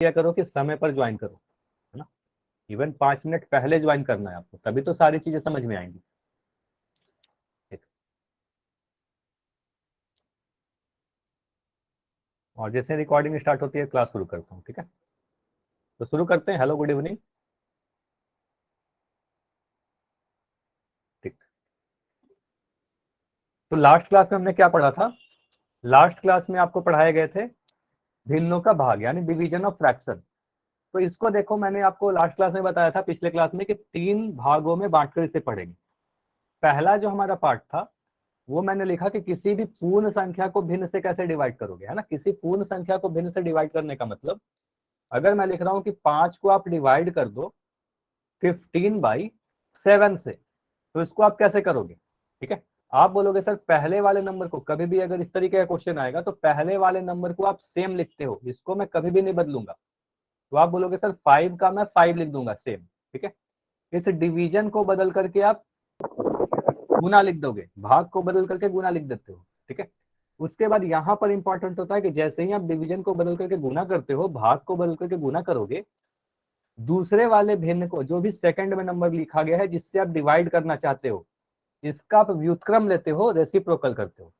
किया करो कि समय पर ज्वाइन करो, है ना। इवन 5 मिनट पहले ज्वाइन करना है आपको, तभी तो सारी चीजें समझ में आएंगी। ठीक। और जैसे रिकॉर्डिंग स्टार्ट होती है क्लास शुरू करता हूँ, ठीक है। तो शुरू करते हैं। Hello, good evening. ठीक। तो लास्ट क्लास में हमने क्या पढ़ा था? लास्ट क्लास में आपको पढ़ाए गए थे भिन्नों का भाग, यानी डिवीजन ऑफ फ्रैक्शन। तो इसको देखो, मैंने आपको लास्ट क्लास में बताया था, पिछले क्लास में, कि 3 भागों में बांटकर इसे पढ़ेंगे। पहला जो हमारा पार्ट था वो मैंने लिखा कि किसी भी पूर्ण संख्या को भिन्न से कैसे डिवाइड करोगे, है ना। किसी पूर्ण संख्या को भिन्न से डिवाइड करने का मतलब, अगर मैं लिख रहा हूं कि 5 को आप डिवाइड कर दो 15/7 से, तो इसको आप कैसे करोगे? ठीक है। आप बोलोगे सर पहले वाले नंबर को, कभी भी अगर इस तरीके का क्वेश्चन आएगा तो पहले वाले नंबर को आप सेम लिखते हो, इसको मैं कभी भी नहीं बदलूंगा। तो आप बोलोगे सर 5 का मैं 5 लिख दूंगा सेम, ठीक है। इस डिवीजन को बदल करके आप गुना लिख दोगे, भाग को बदल करके गुना लिख देते हो, ठीक है। उसके बाद यहां पर इंपॉर्टेंट होता है कि जैसे ही आप डिवीजन को बदल करके गुना करते हो, भाग को बदल करके गुना करोगे, दूसरे वाले भिन्न को, जो भी सेकंड में नंबर लिखा गया है जिससे आप डिवाइड करना चाहते हो, इसका आप व्युत्क्रम लेते हो, रेसिप्रोकल करते हो।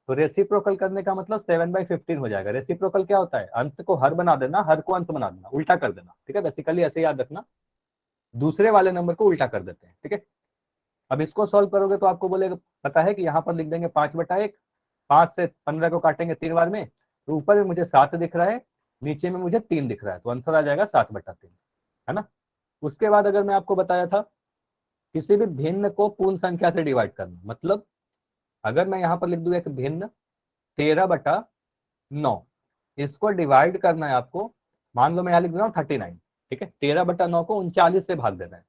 तो रेसिप्रोकल करने का मतलब 7/15 हो जाएगा। रेसिप्रोकल क्या होता है? अंत को हर बना देना, हर को अंत बना देना, उल्टा कर देना, ठीक है। बेसिकली ऐसे याद रखना, दूसरे वाले नंबर को उल्टा कर देते हैं, ठीक है। अब इसको सॉल्व करोगे तो आपको बोलेगा, पता है कि यहाँ पर लिख देंगे 5/1, 5 से 15 को काटेंगे 3 बार में, तो ऊपर में मुझे 7 दिख रहा है, नीचे में मुझे 3 दिख रहा है, तो आंसर आ जाएगा 7/3, है ना। उसके बाद अगर मैं आपको बताया था किसी भी भिन्न को पूर्ण संख्या से डिवाइड करना, मतलब अगर मैं यहाँ पर लिख दूं एक भिन्न 13/9, इसको डिवाइड करना है आपको। मान लो मैं यहाँ लिख रहा हूँ 39, ठीक है। 13/9 को 39 से भाग देना है।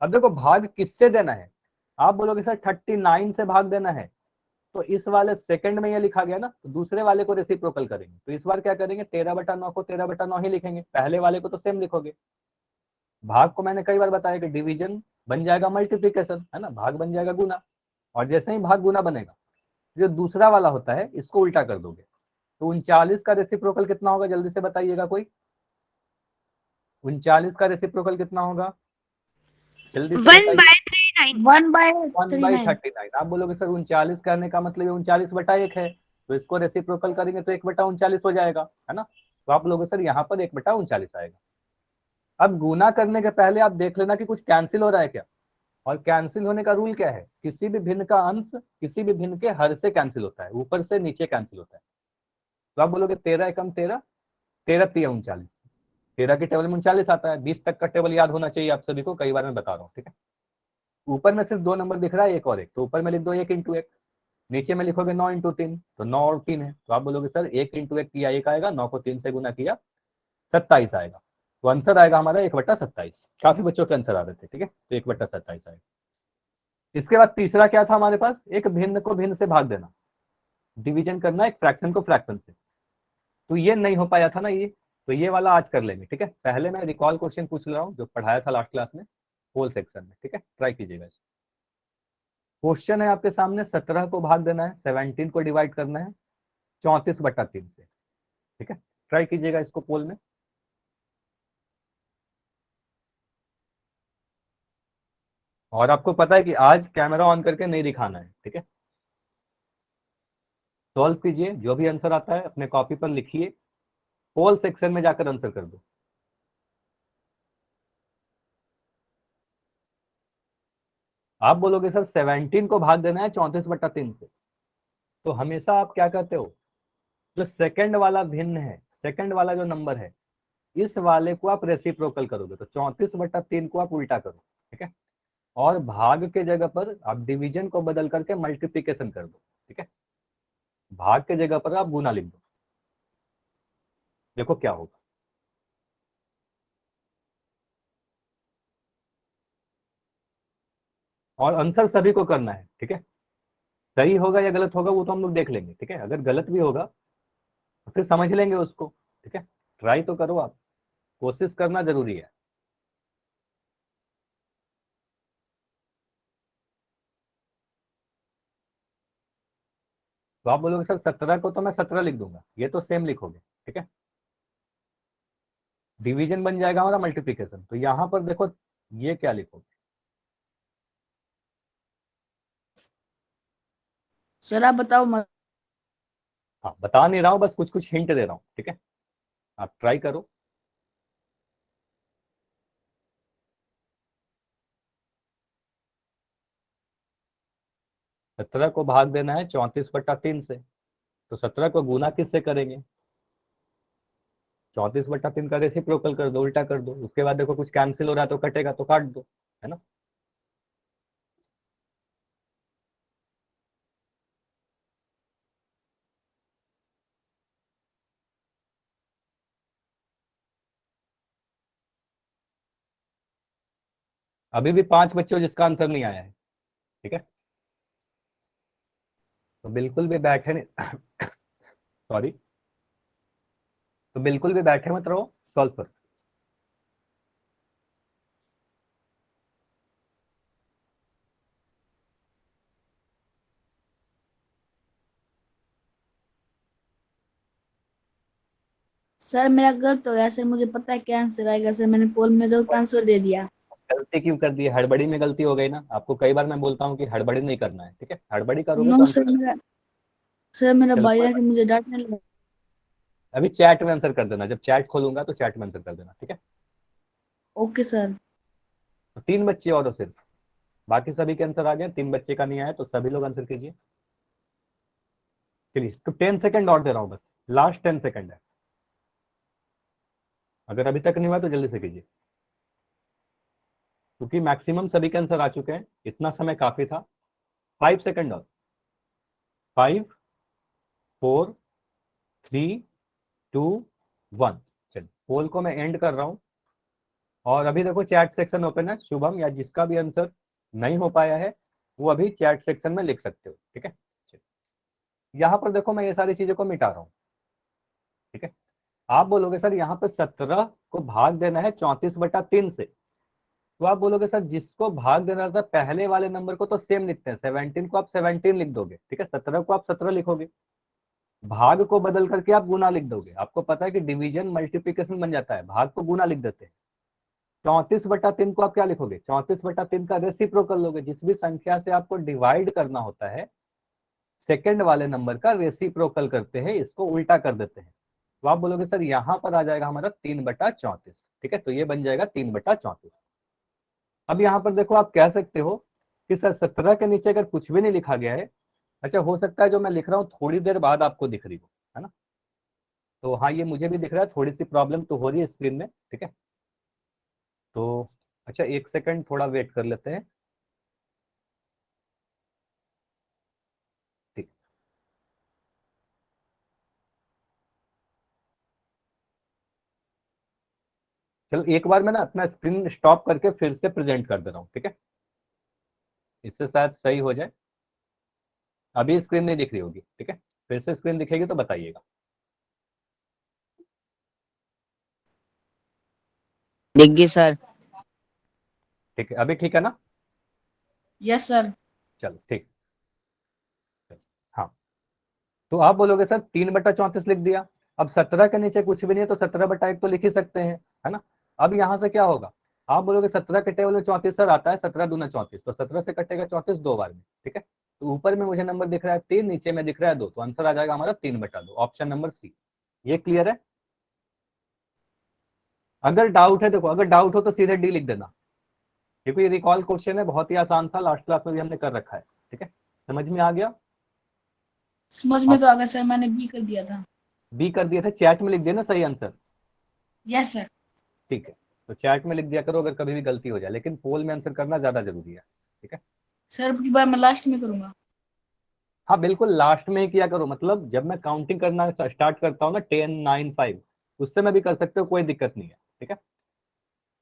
अब देखो भाग किससे देना है? आप बोलोगे सर 39 से भाग देना है, तो इस वाले सेकंड में ये लिखा गया ना, तो दूसरे वाले को रेसिप्रोकल करेंगे। तो इस बार क्या करेंगे? 13/9 को 13/9 ही लिखेंगे, पहले वाले को तो सेम लिखोगे। भाग को मैंने कई बार बताया कि डिवीजन बन जाएगा मल्टीप्लीकेशन, है ना, भाग बन जाएगा गुना। और जैसे ही भाग गुना बनेगा, जो दूसरा वाला होता है इसको उल्टा कर दोगे। तो 39 का रेसिप्रोकल कितना होगा, जल्दी से बताइएगा कोई। 39 का रेसिप्रोकल कितना होगा, जल्दी से बताइए। 1/39। 1/39। 1/39। आप बोलोगे सर 39 करने का मतलब 39/1 है, तो इसको रेसिप्रोकल करेंगे तो 1/39 हो जाएगा, है ना। तो आप बोलोगे सर यहाँ पर 1/39 आएगा। अब गुना करने के पहले आप देख लेना कि कुछ कैंसिल हो रहा है क्या। और कैंसिल होने का रूल क्या है? किसी भी भिन्न का अंश किसी भी भिन्न के हर से कैंसिल होता है, ऊपर से नीचे कैंसिल होता है। तो आप बोलोगे 13 एकम 13, 13×3 = 39, 13 के टेबल में 39 आता है। 20 तक का टेबल याद होना चाहिए आप सभी को, कई बार मैं बता रहा हूँ, ठीक है। ऊपर में सिर्फ 2 नंबर दिख रहा है, एक और एक, तो ऊपर में लिख दो 1 × 1। नीचे में लिखोगे 9 × 3, तो 9 और 3 है, तो आप बोलोगे सर 1 × 1 किया 1 आएगा, 9 को 3 से गुना किया 27 आएगा। तो आंसर आएगा हमारा 1/27। काफी बच्चों के आंसर आ रहे थे, ठीक है, तो 1/27 आएगा। इसके बाद तीसरा क्या था हमारे पास? एक भिन्न को भिन्न से भाग देना, डिवीजन करना एक फ्रैक्शन को फ्रैक्शन से। तो ये नहीं हो पाया था ना ये, तो ये वाला आज कर लेंगे, ठीक है। पहले मैं रिकॉल क्वेश्चन पूछ रहा हूँ जो पढ़ाया था लास्ट क्लास में, होल सेक्शन में, ठीक है। ट्राई कीजिएगा। क्वेश्चन है आपके सामने, 17 को भाग देना है, 17 को डिवाइड करना है 34/3 से, ठीक है। ट्राई कीजिएगा इसको पोल में। और आपको पता है कि आज कैमरा ऑन करके नहीं दिखाना है, ठीक है। सॉल्व कीजिए, जो भी आंसर आता है अपने कॉपी पर लिखिए, पोल सेक्शन में जाकर आंसर कर दो। आप बोलोगे सर 17 को भाग देना है 34/3 से, तो हमेशा आप क्या करते हो, जो सेकंड वाला भिन्न है, सेकंड वाला जो नंबर है, इस वाले को आप रेसिप्रोकल करोगे, तो 34/3 को आप उल्टा करो, ठीक है। और भाग के जगह पर आप डिवीजन को बदल करके मल्टीप्लीकेशन कर दो, ठीक है। भाग के जगह पर आप गुना लिख दो, देखो क्या होगा। और आंसर सभी को करना है, ठीक है। सही होगा या गलत होगा वो तो हम लोग देख लेंगे, ठीक है। अगर गलत भी होगा तो फिर समझ लेंगे उसको, ठीक है। ट्राई तो करो आप, कोशिश करना जरूरी है। तो आप बोलोगे सर 17 को तो मैं 17 लिख दूंगा, ये तो सेम लिखोगे, ठीक है। डिवीजन बन जाएगा हमारा मल्टीप्लीकेशन। तो यहाँ पर देखो ये क्या लिखोगे? सर आप बताओ मत। हाँ, बता नहीं रहा हूँ, बस कुछ कुछ हिंट दे रहा हूँ, ठीक है, आप ट्राई करो। सत्रह को भाग देना है 34/3 से, तो 17 को गुना किससे करेंगे? 34/3 का रेसिप्रोकल कर दो, उल्टा कर दो। उसके बाद देखो कुछ कैंसिल हो रहा है तो कटेगा, तो काट दो, है ना। अभी भी 5 बच्चे हो जिसका आंसर नहीं आया है, ठीक है, तो बिल्कुल भी बैठे नहीं सॉरी, तो बिल्कुल भी बैठे मत रहो, सॉल्व करो। सर मेरा गलत हो गया सर, मुझे पता है क्या आंसर आएगा सर, मैंने पोल में गलत आंसर दे दिया। गलती क्यों कर दी? हड़बड़ी में गलती हो गई ना। आपको कई बार मैं बोलता हूँ कि हड़बड़ी नहीं करना है, ठीक है, हड़बड़ी करोगे तो नो आंसर। सर मेरा चलो भाई कोई आके बात मुझे डांटने लगा। नहीं। अभी चैट में आंसर कर देना, जब चैट खोलूंगा तो चैट में आंसर कर देना, ठीक है। Okay sir. तो 3 बच्चे और हो सिर्फ, बाकी सभी के आंसर आ गए, 3 बच्चे का नहीं आया, तो सभी लोग आंसर कीजिए। चलिए, तो 10 सेकंड और दे रहा हूँ, बस लास्ट 10 सेकंड है। अगर अभी तक नहीं हुआ तो जल्दी से कीजिए, क्योंकि मैक्सिमम सभी के आंसर आ चुके हैं, इतना समय काफी था। 5 सेकंड और। 5, 4, 3, 2, 1। चलिए, पोल को मैं एंड कर रहा हूं। और अभी देखो चैट सेक्शन ओपन है, शुभम या जिसका भी आंसर नहीं हो पाया है वो अभी चैट सेक्शन में लिख सकते हो, ठीक है। यहाँ पर देखो मैं ये सारी चीजों को मिटा रहा हूँ, ठीक है। आप बोलोगे सर यहाँ पे 17 को भाग देना है 34/3 से, तो आप बोलोगे सर जिसको भाग देना था पहले वाले नंबर को तो सेम लिखते हैं, 17 को आप 17 लिख दोगे, ठीक है, 17 को आप 17 लिखोगे, भाग को बदल करके आप गुना लिख दोगे। आपको पता है कि डिवीजन मल्टीप्लीकेशन बन जाता है, भाग को गुना लिख देते हैं। 34/3 को आप क्या लिखोगे? 34/3 का रेसिप्रोकल लोगे। जिस भी संख्या से आपको डिवाइड करना होता है, सेकंड वाले नंबर का रेसिप्रोकल करते हैं, इसको उल्टा कर देते हैं। तो आप बोलोगे सर यहाँ पर आ जाएगा हमारा 3/34, ठीक है, तो ये बन जाएगा 3/34। अब यहाँ पर देखो आप कह सकते हो कि सर 17 के नीचे अगर कुछ भी नहीं लिखा गया है, अच्छा हो सकता है जो मैं लिख रहा हूँ थोड़ी देर बाद आपको दिख रही हो, है ना। तो हाँ, ये मुझे भी दिख रहा है, थोड़ी सी प्रॉब्लम तो हो रही है स्क्रीन में, ठीक है। तो अच्छा 1 सेकंड थोड़ा वेट कर लेते हैं, ठीक। चलो एक बार मैं ना अपना स्क्रीन स्टॉप करके फिर से प्रेजेंट कर दे रहा हूँ, ठीक है, इससे शायद सही हो जाए। अभी स्क्रीन नहीं दिख रही होगी, ठीक है, फिर से स्क्रीन दिखेगी तो बताइएगा। दिख गई सर। ठीक है, अभी ठीक है ना? Yes sir. चलो ठीक। हाँ, तो आप बोलोगे सर 3/34 लिख दिया। अब 17 के नीचे कुछ भी नहीं है तो 17/1 तो लिख ही सकते हैं, है ना। अब यहाँ से क्या होगा? आप बोलोगे 17 के टेबल में 34 सर आता है, 17 दूना 34, तो 17 से कटेगा 34 दो बार में, ठीक है। तो ऊपर में मुझे नंबर दिख रहा है 3, नीचे में दिख रहा है 2, तो आंसर आ जाएगा हमारा 3/2, ऑप्शन नंबर सी। ये क्लियर है? अगर डाउट है, देखो अगर डाउट हो तो सीधे डी लिख देना, क्योंकि ये रिकॉल क्वेश्चन है, बहुत ही आसान था, लास्ट क्लास में भी हमने कर रखा है, ठीक है। समझ में आ गया? समझ में तो आ गया सर, मैंने बी कर दिया था। बी कर दिया था, चैट में लिख दिया ना सही आंसर। Yes sir. ठीक है, तो चैट में लिख दिया करो अगर कभी भी गलती हो जाए, लेकिन पोल में आंसर करना ज्यादा जरूरी है, ठीक है। सर अगली बार मैं लास्ट में करूंगा। हाँ बिल्कुल, लास्ट में ही किया करो, मतलब जब मैं काउंटिंग करना स्टार्ट करता हूँ ना 10, 9, 5, उस समय भी कर सकते हो, कोई दिक्कत नहीं है, ठीक है।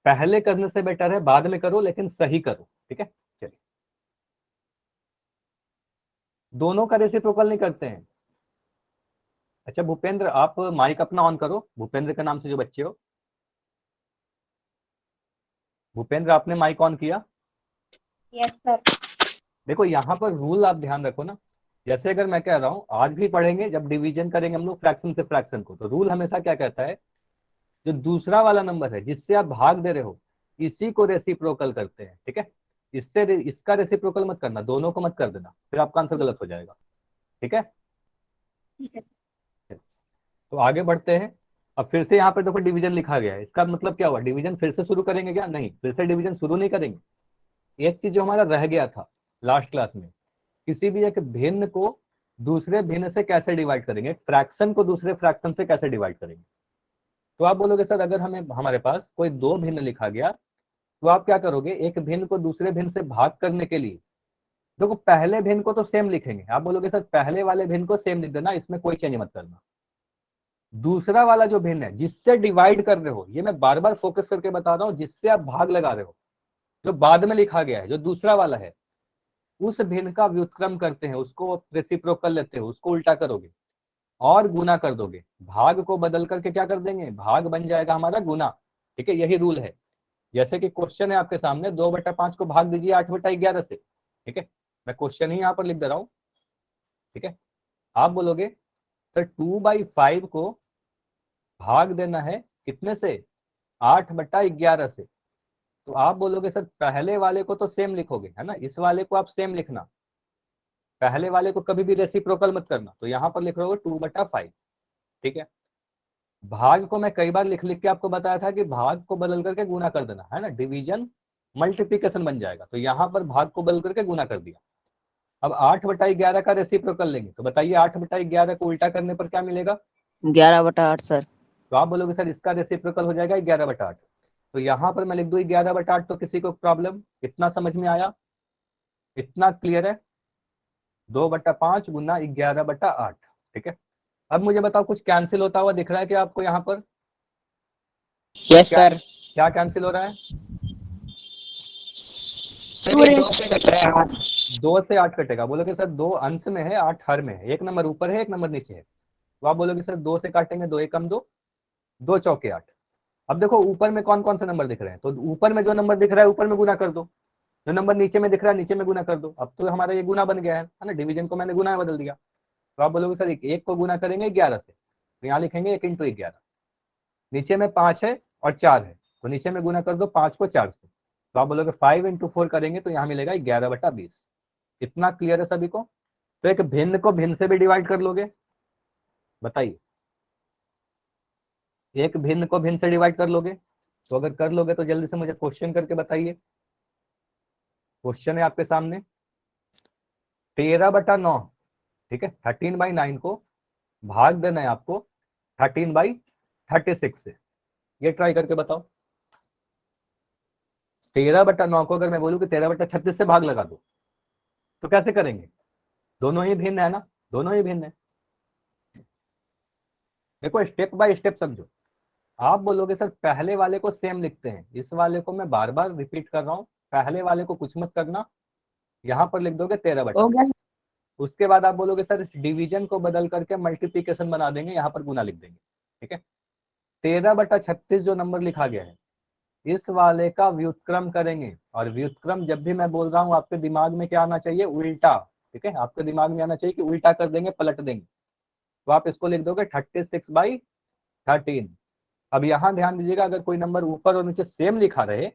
पहले करने से बेटर है बाद में करो, लेकिन सही करो, ठीक है। चलिए, दोनों का रेसिप्रोकल नहीं करते हैं। अच्छा भूपेंद्र, आप माइक अपना ऑन करो, भूपेंद्र के नाम से जो बच्चे हो। भूपेंद्र आपने माइक ऑन किया? Yes sir. देखो यहाँ पर रूल आप ध्यान रखो ना, जैसे अगर मैं कह रहा हूँ आज भी पढ़ेंगे, जब डिवीजन करेंगे हम लोग फ्रैक्शन से फ्रैक्शन को, तो रूल हमेशा क्या कहता है, जो दूसरा वाला नंबर है जिससे आप भाग दे रहे हो इसी को रेसिप्रोकल करते हैं, ठीक है। इसका रेसिप्रोकल मत करना, दोनों को मत कर देना, फिर आपका आंसर गलत हो जाएगा, ठीक है। ठीक है। तो आगे बढ़ते हैं। अब फिर से यहाँ पर देखो डिवीजन लिखा गया है, इसका मतलब क्या हुआ, डिवीजन फिर से शुरू करेंगे क्या? नहीं, फिर से डिवीजन शुरू नहीं करेंगे। एक चीज जो हमारा रह गया था लास्ट क्लास में, किसी भी एक भिन्न को दूसरे भिन्न से कैसे डिवाइड करेंगे, फ्रैक्शन को दूसरे फ्रैक्शन से कैसे डिवाइड करेंगे। तो आप बोलोगे सर अगर हमारे पास कोई दो भिन्न लिखा गया तो आप क्या करोगे, एक भिन्न को दूसरे भिन्न से भाग करने के लिए देखो पहले भिन्न को तो सेम लिखेंगे। आप बोलोगे सर पहले वाले भिन्न को सेम लिख देना, इसमें कोई चेंज मत करना। दूसरा वाला जो भिन्न है जिससे डिवाइड कर रहे हो, ये मैं बार बार फोकस करके बता रहा हूं, जिससे आप भाग लगा रहे हो, जो बाद में लिखा गया है, जो दूसरा वाला है, उस भिन्न का व्युत्क्रम करते हैं, उसको रेसिप्रोकल लेते हो, उसको उल्टा करोगे और गुना कर दोगे। भाग को बदल करके क्या कर देंगे, भाग बन जाएगा हमारा गुना, ठीक है। यही रूल है। जैसे कि क्वेश्चन है आपके सामने, 2/5 को भाग दीजिए 8/11 से, ठीक है। मैं क्वेश्चन ही यहाँ पर लिख दे रहा हूँ, ठीक है। आप बोलोगे सर 2/5 को भाग देना है कितने से, 8/11 से। तो आप बोलोगे सर पहले वाले को तो सेम लिखोगे, है ना, इस वाले को आप सेम लिखना, पहले वाले को कभी भी रेसिप्रोकल मत करना। तो यहाँ पर लिख रहे हो 2/5, ठीक है। भाग को मैं कई बार लिख लिख के आपको बताया था कि भाग को बदल करके गुना कर देना, है ना, डिवीजन मल्टीप्लिकेशन बन जाएगा। तो यहाँ पर भाग को बदल करके गुना कर दिया। अब 8/11 का रेसिप्रोकल लेंगे, तो बताइए 8/11 को उल्टा करने पर क्या मिलेगा, 11/8 सर। तो आप बोलोगे सर इसका रेसिप्रोकल हो जाएगा 11/8। तो यहाँ पर मैं लिख दूं 11/8। तो किसी को प्रॉब्लम, इतना समझ में आया, इतना क्लियर है, 2/5 गुना 11/8, ठीक है। अब मुझे बताओ कुछ कैंसिल होता हुआ दिख रहा है क्या आपको यहाँ पर? Yes sir. क्या कैंसिल हो रहा है? सर 2 से कट रहा है 8। 2 से 8 कटेगा। बोलोगे सर 2 अंश में है 8 हर में है, एक नंबर ऊपर है एक नंबर नीचे है। तो आप बोलोगे सर 2 से काटेंगे, 2 एकम 2, 2 चौके 8। अब देखो ऊपर में कौन कौन से नंबर दिख रहे हैं, तो ऊपर में जो नंबर दिख रहा है ऊपर में गुना कर दो, जो नंबर नीचे में दिख रहा है नीचे में गुना कर दो। अब तो हमारा ये गुना बन गया है ना, डिवीजन को मैंने गुना में बदल दिया। तो आप बोलोगे सर एक को गुना करेंगे 11 से, तो यहाँ लिखेंगे 1 × 11। नीचे में 5 है और 4 है, तो नीचे में गुना कर दो 5 को 4 से। तो आप बोलोगे 5 × 4 करेंगे तो यहाँ मिलेगा 11/20। इतना क्लियर है सभी को? तो एक भिन्न को भिन्न से भी डिवाइड कर लोगे, बताइए, एक भिन्न को भिन्न से डिवाइड कर लोगे? तो अगर कर लोगे तो जल्दी से मुझे क्वेश्चन करके बताइए। क्वेश्चन है आपके सामने 13/9, ठीक है। 13/9 को भाग देना है आपको 13/36 से। ये ट्राई करके बताओ। 13/9 को अगर मैं बोलूं कि 13/36 से भाग लगा दो, तो कैसे करेंगे? दोनों ही भिन्न है ना, दोनों ही भिन्न है। देखो स्टेप बाय स्टेप समझो। आप बोलोगे सर पहले वाले को सेम लिखते हैं, इस वाले को मैं बार बार रिपीट कर रहा हूँ, पहले वाले को कुछ मत करना, यहाँ पर लिख दोगे 13/9। हो गया सर। उसके बाद आप बोलोगे सर इस डिवीजन को बदल करके मल्टीप्लीकेशन बना देंगे, यहाँ पर गुना लिख देंगे, ठीक है। 13/36 जो नंबर लिखा गया है, इस वाले का व्युत्क्रम करेंगे। और व्युत्क्रम जब भी मैं बोल रहा हूँ आपके दिमाग में क्या आना चाहिए, उल्टा, ठीक है। आपके दिमाग में आना चाहिए कि उल्टा कर देंगे, पलट देंगे। तो आप इसको लिख दोगे 36/13। अब यहाँ ध्यान दीजिएगा, अगर कोई नंबर ऊपर और नीचे सेम लिखा रहे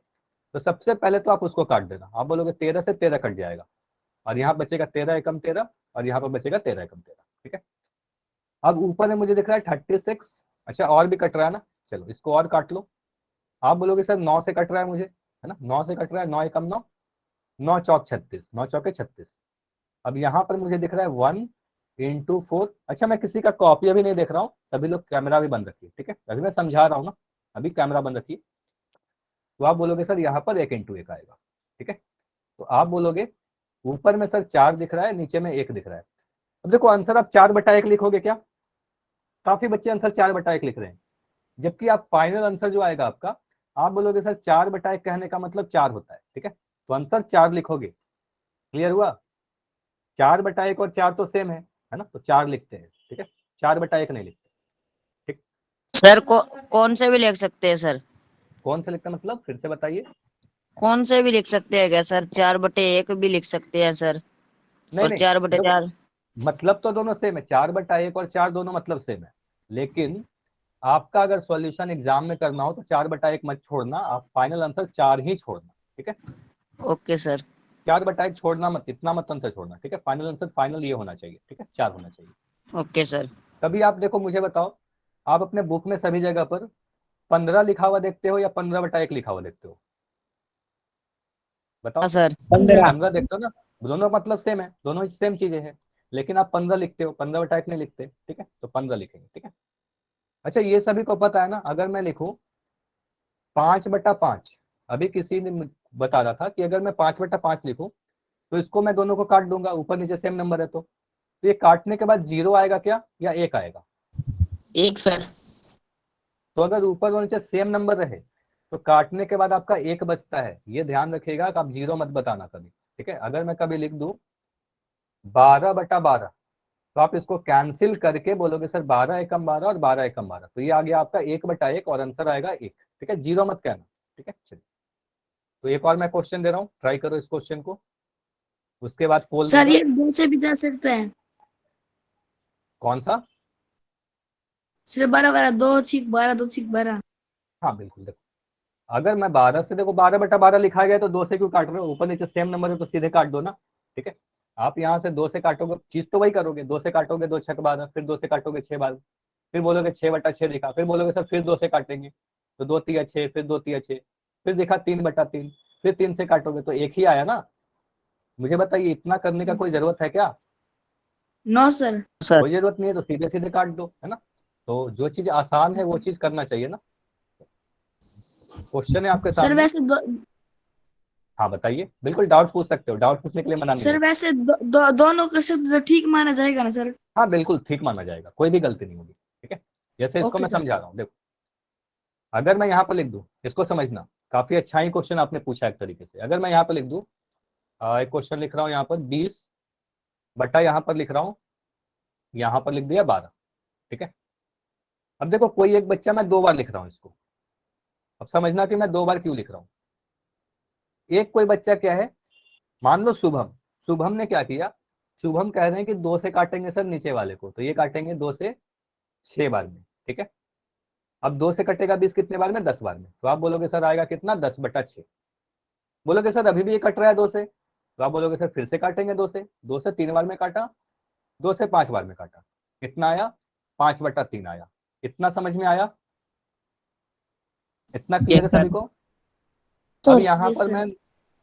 तो सबसे पहले तो आप उसको काट देना। आप बोलोगे 13 से 13 कट जाएगा और यहाँ बचेगा 13 एकम 13 और यहाँ पर बचेगा 13 एकम 13, ठीक है। अब ऊपर में मुझे दिख रहा है 36, अच्छा और भी कट रहा है ना, चलो इसको और काट लो। आप बोलोगे सर 9 से कट रहा है मुझे, है ना, 9 से कट रहा है, 9 एकम 9, 9 चौक 36, 9 चौके 36। अब यहाँ पर मुझे दिख रहा है 1 × 4। अच्छा मैं किसी का कॉपी अभी नहीं देख रहा हूँ, सभी लोग कैमरा भी बंद रखिए, ठीक है, अभी मैं समझा रहा हूँ ना, अभी कैमरा बंद रखिए। तो आप बोलोगे सर यहाँ पर 1 × 1 आएगा, ठीक है। तो आप बोलोगे ऊपर में सर 4 दिख रहा है, नीचे में 1 दिख रहा है। अब देखो आंसर आप 4/1 लिखोगे क्या? काफी बच्चे आंसर 4/1 लिख रहे हैं, जबकि आप फाइनल आंसर जो आएगा आपका, आप बोलोगे सर 4/1 कहने का मतलब 4 होता है, ठीक है। तो आंसर 4 लिखोगे। क्लियर हुआ? 4/1 और 4 तो सेम है ना, तो 4 लिखते हैं, ठीक है, 4/1 नहीं लिखते, ठीक। सर कौन से भी लिख सकते हैं सर? कौन सा लिखता मतलब फिर से बताइए। कौन से भी लिख सकते हैं क्या सर? 4/1 भी लिख सकते हैं सर, नहीं और नहीं, 4/4। मतलब तो दोनों सेम है, 4/1 और 4 दोनों मतलब सेम है, लेकिन आपका अगर सॉल्यूशन एग्जाम में करना हो तो 4/1 मत छोड़ना, आप फाइनल आंसर 4 ही छोड़ना, ठीक है। Okay sir. 4/1 छोड़ना मत, इतना मत आंसर छोड़ना, ठीक है। फाइनल आंसर फाइनल ये होना चाहिए, ठीक है, 4 होना चाहिए। Okay sir. कभी आप देखो, मुझे बताओ, आप अपने बुक में सभी जगह पर 15 लिखा हुआ देखते हो या 15/1 लिखा हुआ देखते हो? बताओ। हाँ सर। 15 देखते हो ना, दोनों मतलब सेम है, दोनों सेम चीजें हैं, लेकिन आप 15 लिखते हो, 15/1 नहीं लिखते, ठीक है, तो 15 लिखेंगे, ठीक है। अच्छा, ये सभी को पता है ना, अगर मैं लिखूं 5/5, अभी किसी ने बता रहा था कि अगर मैं 5/5 लिखूं तो इसको मैं दोनों को काट दूंगा, ऊपर नीचे सेम नंबर है, तो ये काटने के बाद 0 आएगा क्या या 1 आएगा? 1 सर। तो अगर ऊपर और नीचे सेम नंबर रहे तो काटने के बाद आपका 1 बचता है, ये ध्यान रखिएगा कि आप 0 मत बताना कभी, ठीक है। अगर मैं कभी लिख दूं 12/12 तो आप इसको कैंसिल करके बोलोगे सर 12 एकम 12 और 12 एकम 12, तो ये आ गया आपका 1/1 और आंसर आएगा 1, ठीक है। 0 मत कहना, ठीक है। चलिए, तो एक और मैं क्वेश्चन दे रहा हूँ, ट्राई करो इस क्वेश्चन को, उसके बाद पोल सर रहेगा। ये 2 से भी जा सकता है? कौन सा? सिर्फ 12 12, 2 6 12, 2 6 12। हाँ बिल्कुल, देखो अगर मैं 12 से, देखो 12/12 लिखा गया तो 2 से क्यों काट रहे हो, ऊपर नीचे सेम नंबर है तो सीधे काट दो ना, ठीक है। आप यहाँ से 2 से काटोगे, चीज तो वही करोगे, 2 से काटोगे 2 छक 12, फिर 2 से काटोगे 6/12, फिर बोलोगे 6/6 लिखा, फिर बोलोगे सर फिर 2 से काटेंगे तो 2×3 = 6, फिर 2×3 = 6, फिर देखा 3/3, फिर 3 से काटोगे तो 1 ही आया ना। मुझे बताइए, इतना करने का कोई जरूरत है क्या? No sir. सर। कोई जरूरत नहीं है, तो सीधे सीधे काट दो, है ना। तो जो चीज आसान है वो चीज करना चाहिए ना। क्वेश्चन है आपके सर सामने। वैसे हाँ बताइए, बिल्कुल डाउट पूछ सकते हो, डाउट पूछने के लिए मना नहीं सर है। वैसे दोनों कर सकते तो ठीक माना जाएगा ना सर? हाँ बिल्कुल ठीक माना जाएगा, कोई भी गलती नहीं होगी, ठीक है। जैसे इसको ओके मैं सर। समझा रहा हूँ, देखो अगर मैं यहाँ पर लिख दूँ, इसको समझना, काफी अच्छा ही क्वेश्चन आपने पूछा एक तरीके से। अगर मैं यहाँ पर लिख दूँ, एक क्वेश्चन लिख रहा हूँ यहाँ पर 20 बटा, यहाँ पर लिख रहा हूँ, यहाँ पर लिख दिया 12, ठीक है। अब देखो कोई एक बच्चा, मैं 2 बार लिख रहा हूँ इसको, अब समझना कि मैं 2 बार क्यों लिख रहा हूँ। एक कोई बच्चा क्या है, मान लो शुभम, शुभम ने क्या किया, शुभम कह रहे हैं कि 2 से काटेंगे सर नीचे वाले को, तो ये काटेंगे 2 से 6 बार में, ठीक है। अब 2 से कटेगा 20 कितने बार में, 10 बार में, तो आप बोलोगे सर आएगा कितना, 10/6। बोलोगे सर अभी भी ये कट रहा है 2 से, तो आप बोलोगे सर फिर से काटेंगे 2 से, 2 से 3 बार में काटा, 2 से 5 बार में काटा, कितना आया, 5/3 आया। इतना समझ में आया? इतना क्लियर है Yes, sir. सभी को? अब यहाँ यस पर सर। मैं,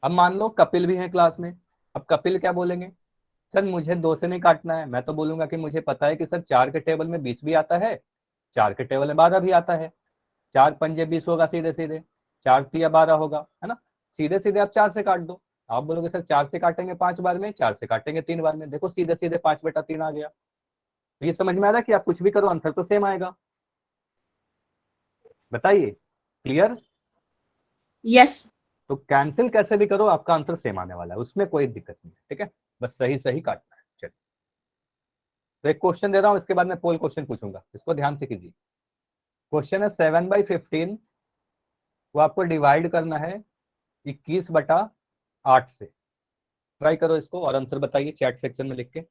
अब मान लो कपिल भी है क्लास में, अब कपिल क्या बोलेंगे, सर मुझे 2 से नहीं काटना है, मैं तो बोलूंगा कि मुझे पता है कि सर 4 के टेबल में 20 भी आता है, 4 के टेबल में 12 भी आता है, 4×5 = 20 होगा, सीधे सीधे 4×3 = 12 होगा, है ना। सीधे सीधे आप 4 से काट दो। आप बोलोगे सर 4 से काटेंगे 5 बार में, 4 से काटेंगे 3 बार में, देखो सीधे सीधे 5/3 आ गया। तो ये समझ में आ रहा है कि आप कुछ भी करो आंसर तो सेम आएगा? बताइए, क्लियर? यस। तो कैंसिल कैसे भी करो आपका आंसर सेम आने वाला है, उसमें कोई दिक्कत नहीं है, ठीक है। बस सही सही काटना है। चलिए, तो एक क्वेश्चन दे रहा हूँ, इसके बाद मैं पोल क्वेश्चन पूछूंगा, इसको ध्यान से कीजिए। क्वेश्चन है 7/15 को आपको डिवाइड करना है 21/8 से। ट्राई करो इसको और आंसर बताइए चैट सेक्शन में लिख के।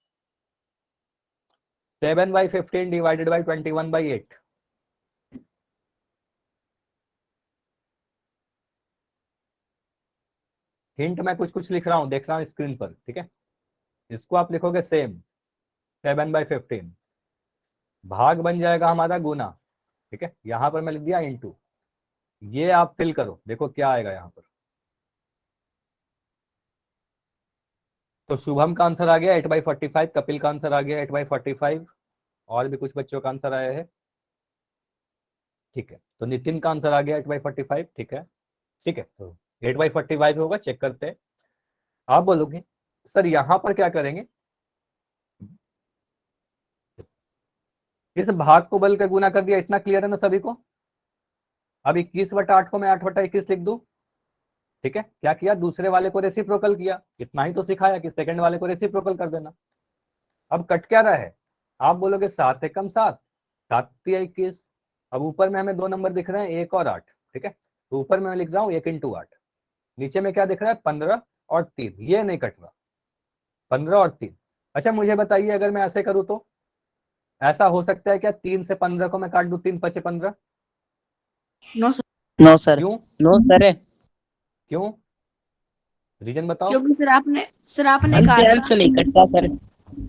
7/15 डिवाइडेड बाई 21/8। हिंट मैं कुछ कुछ लिख रहा हूँ, देख रहा हूँ स्क्रीन पर, ठीक है। इसको आप लिखोगे सेम, 7/15 भाग बन जाएगा हमारा गुना, ठीक है। यहाँ पर मैं लिख दिया इंटू, ये आप फिल करो, देखो क्या आएगा यहाँ पर। तो शुभम का आंसर आ गया 8/45, कपिल का आंसर आ गया 8/45, और भी कुछ बच्चों का आंसर आया है, ठीक है। तो नितिन का आंसर आ गया 8/45, ठीक है, ठीक है। तो 8/45 होगा, चेक करते हैं। आप बोलोगे सर यहाँ पर क्या करेंगे, इस भाग को बल के गुना कर दिया, इतना क्लियर है ना सभी को? अब 21/8 को मैं 8/21 लिख दूं, ठीक है। क्या किया, दूसरे वाले को रेसिप्रोकल किया, इतना ही तो सिखाया कि सेकंड वाले को रेसिप्रोकल कर देना। अब कट क्या रहा है, आप बोलोगे 7 एकम 7, 7×3 = 21। अब ऊपर में हमें 2 नंबर दिख रहे हैं, 1 और 8, ठीक है। तो ऊपर में मैं लिख रहा हूँ 1×8, नीचे में क्या दिख रहा है, 15 और 3, ये नहीं कट रहा, 15 और 3। अच्छा मुझे बताइए, अगर मैं ऐसे करूँ तो ऐसा हो सकता है क्या 3 से 15 को मैं काट दूं, 3 5 15? No sir, no sir. क्यों? नो सर, क्यों? रीजन बताओ। क्योंकि सर आपने हर कहा से हर सर। से नहीं कटता सर।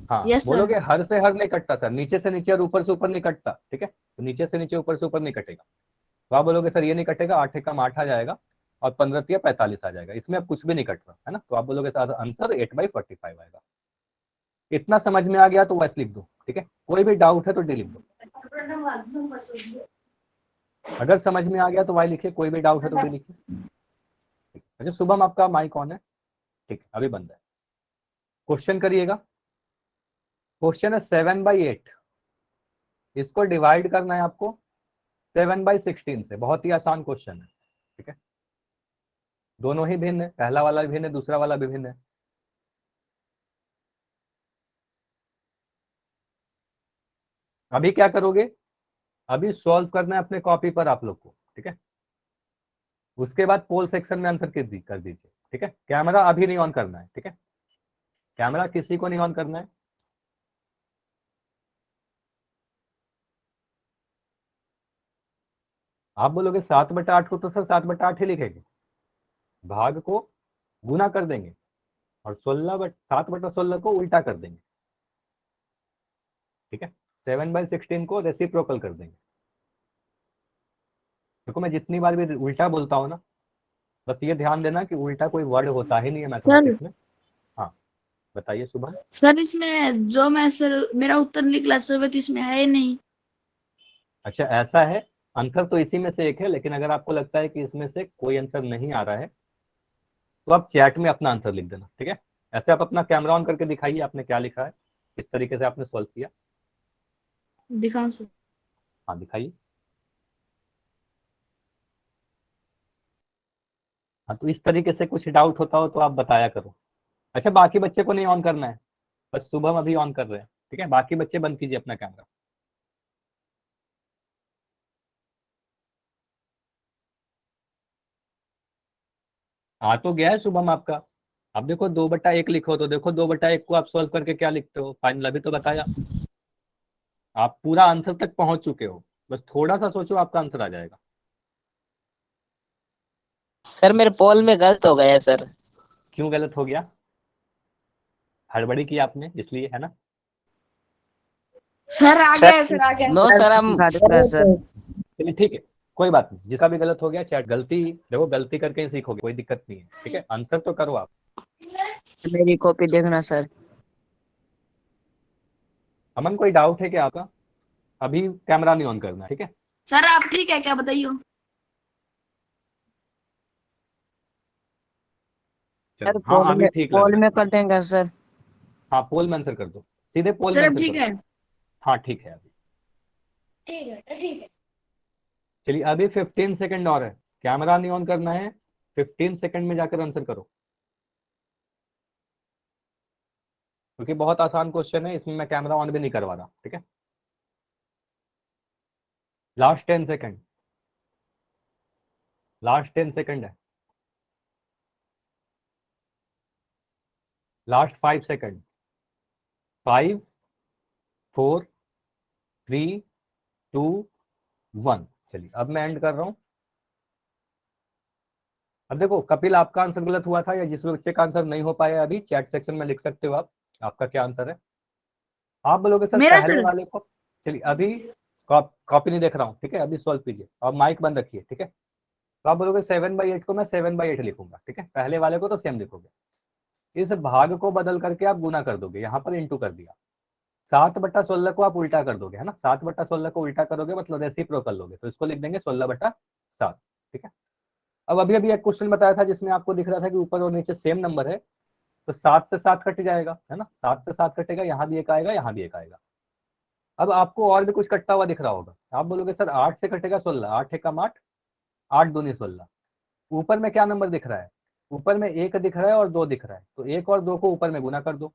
हाँ यस सर। बोलोगे हर से हर नहीं कटता सर, नीचे से नीचे और ऊपर से ऊपर नहीं कटता, ठीक है, तो नीचे से नीचे ऊपर से ऊपर नहीं कटेगा। तो आप बोलोगे सर ये नहीं कटेगा, 8 एकम 8 आ जाएगा और 15 तिया 45 आ जाएगा, इसमें अब कुछ भी नहीं कट रहा है ना, तो आप बोलोगे सर आंसर 8/45 आएगा। इतना समझ में आ गया तो वैसे लिख दो, ठीक है, कोई भी डाउट है तो डी लिख दो। अगर समझ में आ गया तो वाई लिखिए, कोई भी डाउट है तो डी लिखिए। अच्छा शुभम आपका माइक ऑन है, ठीक है, अभी बंद है। क्वेश्चन करिएगा। क्वेश्चन है 7/8, इसको डिवाइड करना है आपको 7/16 से। बहुत ही आसान क्वेश्चन है, ठीक है, दोनों ही भिन्न है, पहला वाला भी भिन्न है, दूसरा वाला भी भिन्न है। अभी क्या करोगे, अभी सॉल्व करना है अपने कॉपी पर आप लोग को, ठीक है, उसके बाद पोल सेक्शन में आंसर कर दीजिए, ठीक है। कैमरा अभी नहीं ऑन करना है, ठीक है, कैमरा किसी को नहीं ऑन करना है। आप बोलोगे 7/8 को तो सर 7/8 ही लिखेंगे, भाग को गुना कर देंगे और 7/16 को उल्टा कर देंगे, ठीक है, 7/16 को रेसिप्रोकल कर देंगे। देखो मैं जितनी बार भी उल्टा बोलता हूँ ना, बस ये ध्यान देना कि उल्टा कोई वर्ड होता ही नहीं है मैथमेटिक्स में। हाँ बताइए सुबह। सर इसमें जो मैं सर मेरा उत्तर निकला सर वो तो इसमें है ही नहीं। अच्छा ऐसा है, आंसर तो इसी में से एक है, लेकिन अगर आपको लगता है कि इसमें से कोई आंसर नहीं आ रहा है तो आप चैट में अपना आंसर लिख देना, ठीक है। ऐसे आप अपना कैमरा ऑन करके दिखाइए आपने क्या लिखा है, किस तरीके से आपने सॉल्व किया। दिखाओ सर। हाँ दिखाइए। हाँ तो इस तरीके से कुछ डाउट होता हो तो आप बताया करो। अच्छा बाकी बच्चे को नहीं ऑन करना है, बस शुभम अभी ऑन कर रहे हैं, ठीक है, बाकी बच्चे बंद कीजिए अपना कैमरा। आ तो गया है शुभम आपका। अब देखो 2/1 लिखो, तो देखो 2/1 को आप सॉल्व करके क्या लिखते हो, फाइनल अभी तो बताया, आप पूरा आंसर तक पहुंच चुके हो, बस थोड़ा सा सोचो आपका आंसर आ जाएगा। सर मेरे पोल में गलत हो गया है सर। क्यों गलत हो गया? हड़बड़ी की आपने इसलिए, है ना। सर आ गया सर आ गया। नो सर, हम दिखा देता है सर। चलिए ठीक है, कोई बात नहीं, जिसका भी गलत हो गया चैट, गलती देखो गलती करके ही सीखोगे, कोई दिक्कत नहीं है, ठीक है, आंसर तो करो आप। मेरी कॉपी देखना सर। अमन कोई डाउट है क्या आपका? अभी कैमरा नहीं ऑन करना है, ठीक है। सर आप ठीक है क्या बताइए। सर चलो हाँ अभी ठीक लग पोल रहा है। में कर देंगे सर। हाँ पोल में आंसर कर दो, सीधे पोल में सर अब आंसर ठीक करो। है। हाँ ठीक है अभी। ठीक है। चलिए अभी 15 सेकंड और है, कैमरा नहीं ऑन करना है, 15 सेकंड में जाकर आंसर करो, क्योंकि बहुत आसान क्वेश्चन है, इसमें मैं कैमरा ऑन भी नहीं करवा रहा, ठीक है। लास्ट 10 सेकंड, लास्ट 10 सेकंड है, लास्ट 5 सेकंड, 5 4 3 2 1। चलिए अब मैं एंड कर रहा हूं। अब देखो कपिल आपका आंसर गलत हुआ था, या जिस बच्चे का आंसर नहीं हो पाया अभी चैट सेक्शन में लिख सकते हो आप, आपका क्या आंसर है। आप बोलोगे सर मेरा पहले सर। वाले को, चलिए अभी कॉपी नहीं देख रहा हूँ, ठीक है, अभी सॉल्व कीजिए और माइक बंद रखिए, ठीक है। तो आप बोलोगे 7/8 को मैं 7/8 लिखूंगा, ठीक है, पहले वाले को तो सेम लिखोगे, इस भाग को बदल करके आप गुना कर दोगे, यहाँ पर इंटू कर दिया। 7/16 को आप उल्टा कर दोगे, है ना, 7/16 को उल्टा करोगे मतलब रेसिप्रोकल लोगे, तो इसको लिख देंगे 16/7, ठीक है। अब अभी अभी एक क्वेश्चन बताया था जिसमें आपको दिख रहा था कि ऊपर और नीचे सेम नंबर है, तो 7 से 7 कट जाएगा, है ना, 7 से 7 कटेगा, यहाँ भी एक आएगा, यहाँ भी एक आएगा। अब आपको और भी कुछ कटता हुआ दिख रहा होगा, आप बोलोगे सर 8 से कटेगा 16, 8 एकम 8, 8 दूनी 16। ऊपर में क्या नंबर दिख रहा है, ऊपर में 1 दिख रहा है और 2 दिख रहा है, तो 1 और 2 को ऊपर में गुना कर दो।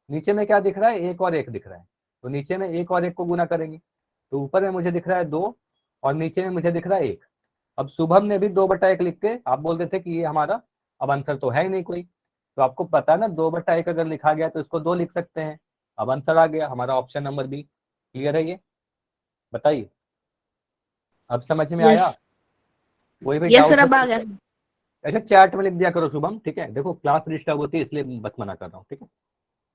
नीचे में क्या दिख रहा है, 1 और 1 दिख रहा है, तो नीचे में 1 और 1 को गुना करेंगे, तो ऊपर में मुझे दिख रहा है 2 और नीचे में मुझे दिख रहा है 1। अब शुभम ने भी 2/1 लिख के आप बोल देते कि ये हमारा अब आंसर तो है ही नहीं कोई, तो आपको पता है ना 2/1 अगर लिखा गया तो इसको 2 लिख सकते हैं। अब आंसर आ गया हमारा ऑप्शन नंबर बी, क्लियर है ये? बताइए, अब समझ में आया? यस कोई भी यस डाउट सर, है अब आ तो गया सर। अच्छा चैट में लिख दिया करो शुभम, ठीक है? देखो क्लास डिस्टर्ब होती है इसलिए बस मना कर रहा हूँ, ठीक है?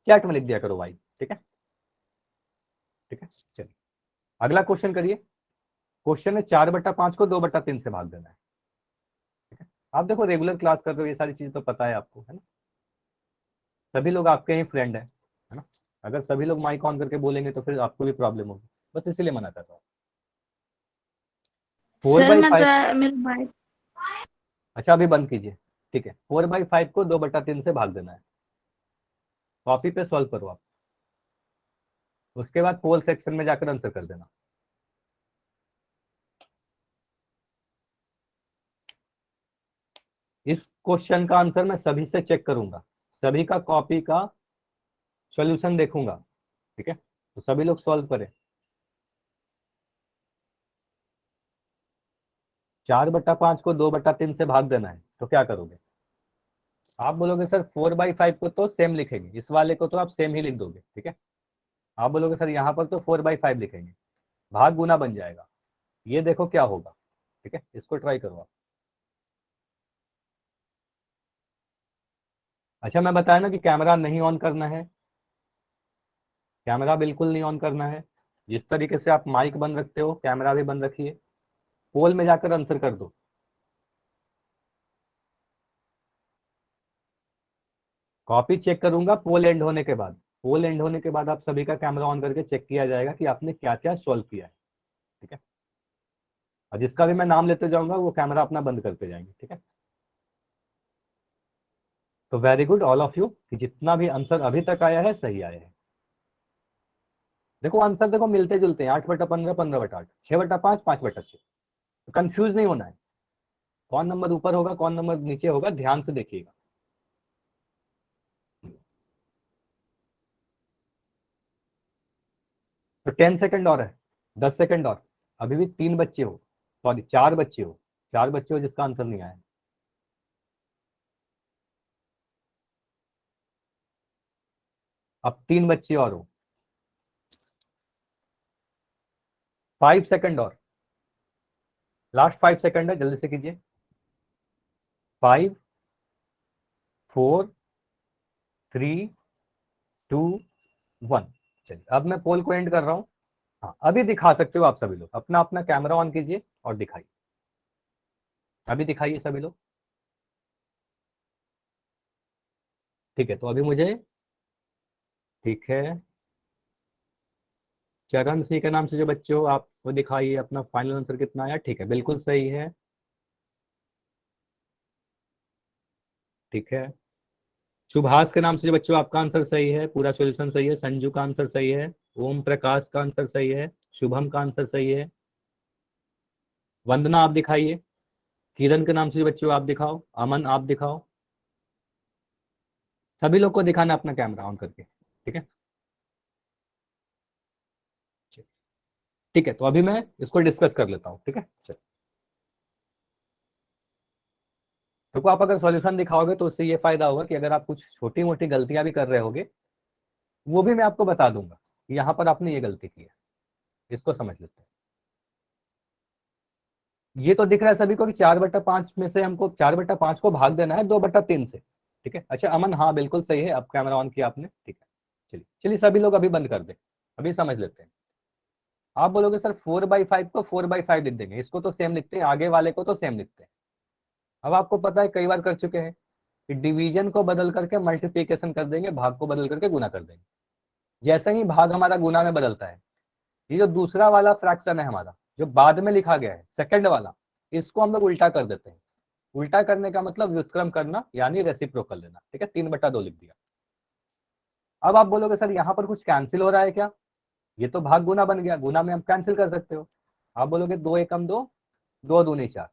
चैट में लिख दिया करो भाई, ठीक है? ठीक है, चलिए अगला क्वेश्चन करिए। क्वेश्चन है 4/5 को 2/3 से भाग देना है, ठीक है? आप देखो रेगुलर क्लास कर रहे हो, ये सारी चीज तो पता है आपको, है ना? सभी लोग आपके ही फ्रेंड है ना? अगर सभी लोग माइक ऑन करके बोलेंगे तो फिर आपको भी प्रॉब्लम होगी, बस इसीलिए मना कर रहा हूँ। फोर सर बाई मैं तो फाइव मेरे भाई। अच्छा अभी बंद कीजिए, ठीक है? 4/5 को 2/3 से भाग देना है। कॉपी पे सॉल्व करो आप, उसके बाद पोल सेक्शन में जाकर आंसर कर देना। इस क्वेश्चन का आंसर मैं सभी से चेक करूंगा, सभी का कॉपी का सॉल्यूशन देखूंगा, ठीक है? तो सभी लोग सॉल्व करें। 4/5 को 2/3 से भाग देना है तो क्या करोगे? आप बोलोगे सर 4/5 को तो सेम लिखेंगे, इस वाले को तो आप सेम ही लिख दोगे, ठीक है? आप बोलोगे सर यहाँ पर तो 4/5 लिखेंगे, भाग गुना बन जाएगा। ये देखो क्या होगा, ठीक है? इसको ट्राई करो आप। अच्छा मैं बताया ना कि कैमरा नहीं ऑन करना है, कैमरा बिल्कुल नहीं ऑन करना है। जिस तरीके से आप माइक बंद रखते हो कैमरा भी बंद रखिए, पोल में जाकर आंसर कर दो। कॉपी चेक करूंगा पोल एंड होने के बाद, पोल एंड होने के बाद आप सभी का कैमरा ऑन करके चेक किया जाएगा कि आपने क्या क्या सॉल्व किया है, ठीक है? और जिसका भी मैं नाम लेते जाऊंगा वो कैमरा अपना बंद करते जाएंगे, ठीक है? तो very good all of you कि जितना भी आंसर अभी तक आया है सही आया है। देखो आंसर देखो मिलते जुलते हैं, 8/15, 15/8, 6/5, 5/6। तो कंफ्यूज नहीं होना है, कौन नंबर ऊपर होगा कौन नंबर नीचे होगा ध्यान से देखिएगा। तो 10 सेकंड और है, 10 सेकंड और, अभी भी 3 बच्चे हो, सॉरी 4 बच्चे हो, 4 बच्चे हो जिसका आंसर नहीं आया। अब 3 बच्चे और हो, 5 सेकंड और, लास्ट 5 सेकंड है, जल्दी से कीजिए। 5, 4, 3, 2, 1। चलिए अब मैं पोल को एंड कर रहा हूँ। हाँ अभी दिखा सकते हो आप सभी लोग, अपना अपना कैमरा ऑन कीजिए और दिखाइए, अभी दिखाइए सभी लोग। ठीक है तो अभी मुझे, ठीक है, चरण सिंह के नाम से जो बच्चे हो आप वो दिखाइए अपना फाइनल आंसर कितना आया। ठीक है बिल्कुल सही है, ठीक है। सुभाष के नाम से जो बच्चों आपका आंसर सही है, पूरा सॉल्यूशन सही है। संजू का आंसर सही है, ओम प्रकाश का आंसर सही है, शुभम का आंसर सही है। वंदना आप दिखाइए, किरण के नाम से जो बच्चों आप दिखाओ, अमन आप दिखाओ। सभी लोग को दिखाना अपना कैमरा ऑन करके, ठीक है? ठीक है तो अभी मैं इसको डिस्कस कर लेता हूँ, ठीक है? चलो देखो आप अगर सॉल्यूशन दिखाओगे तो उससे ये फायदा होगा कि अगर आप कुछ छोटी मोटी गलतियां भी कर रहे होगे वो भी मैं आपको बता दूंगा कि यहाँ पर आपने ये गलती की है, इसको समझ लेते हैं। ये तो दिख रहा है सभी को कि 4/5 में से हमको 4/5 को भाग देना है 2/3 से, ठीक है? अच्छा अमन हाँ बिल्कुल सही है, अब कैमरा ऑन किया आपने, ठीक है। चलिए चलिए सभी लोग अभी बंद कर दे, अभी समझ लेते हैं। आप बोलोगे सर 4/5 को 4/5 लिख देंगे, इसको तो सेम लिखते हैं, आगे वाले को तो सेम लिखते हैं। अब आपको पता है कई बार कर चुके हैं कि डिवीजन को बदल करके मल्टीप्लीकेशन कर देंगे, भाग को बदल करके गुना कर देंगे। जैसे ही भाग हमारा गुना में बदलता है, ये जो दूसरा वाला फ्रैक्शन है हमारा जो बाद में लिखा गया है सेकंड वाला, इसको हम लोग उल्टा कर देते हैं। उल्टा करने का मतलब व्युत्क्रम करना यानी रेसिप्रोकल लेना, ठीक है? 3/2 लिख दिया। अब आप बोलोगे सर यहाँ पर कुछ कैंसिल हो रहा है क्या? ये तो भाग गुना बन गया, गुना में हम कैंसिल कर सकते हो। आप बोलोगे 2 एकम 2, 2 दूनी 4,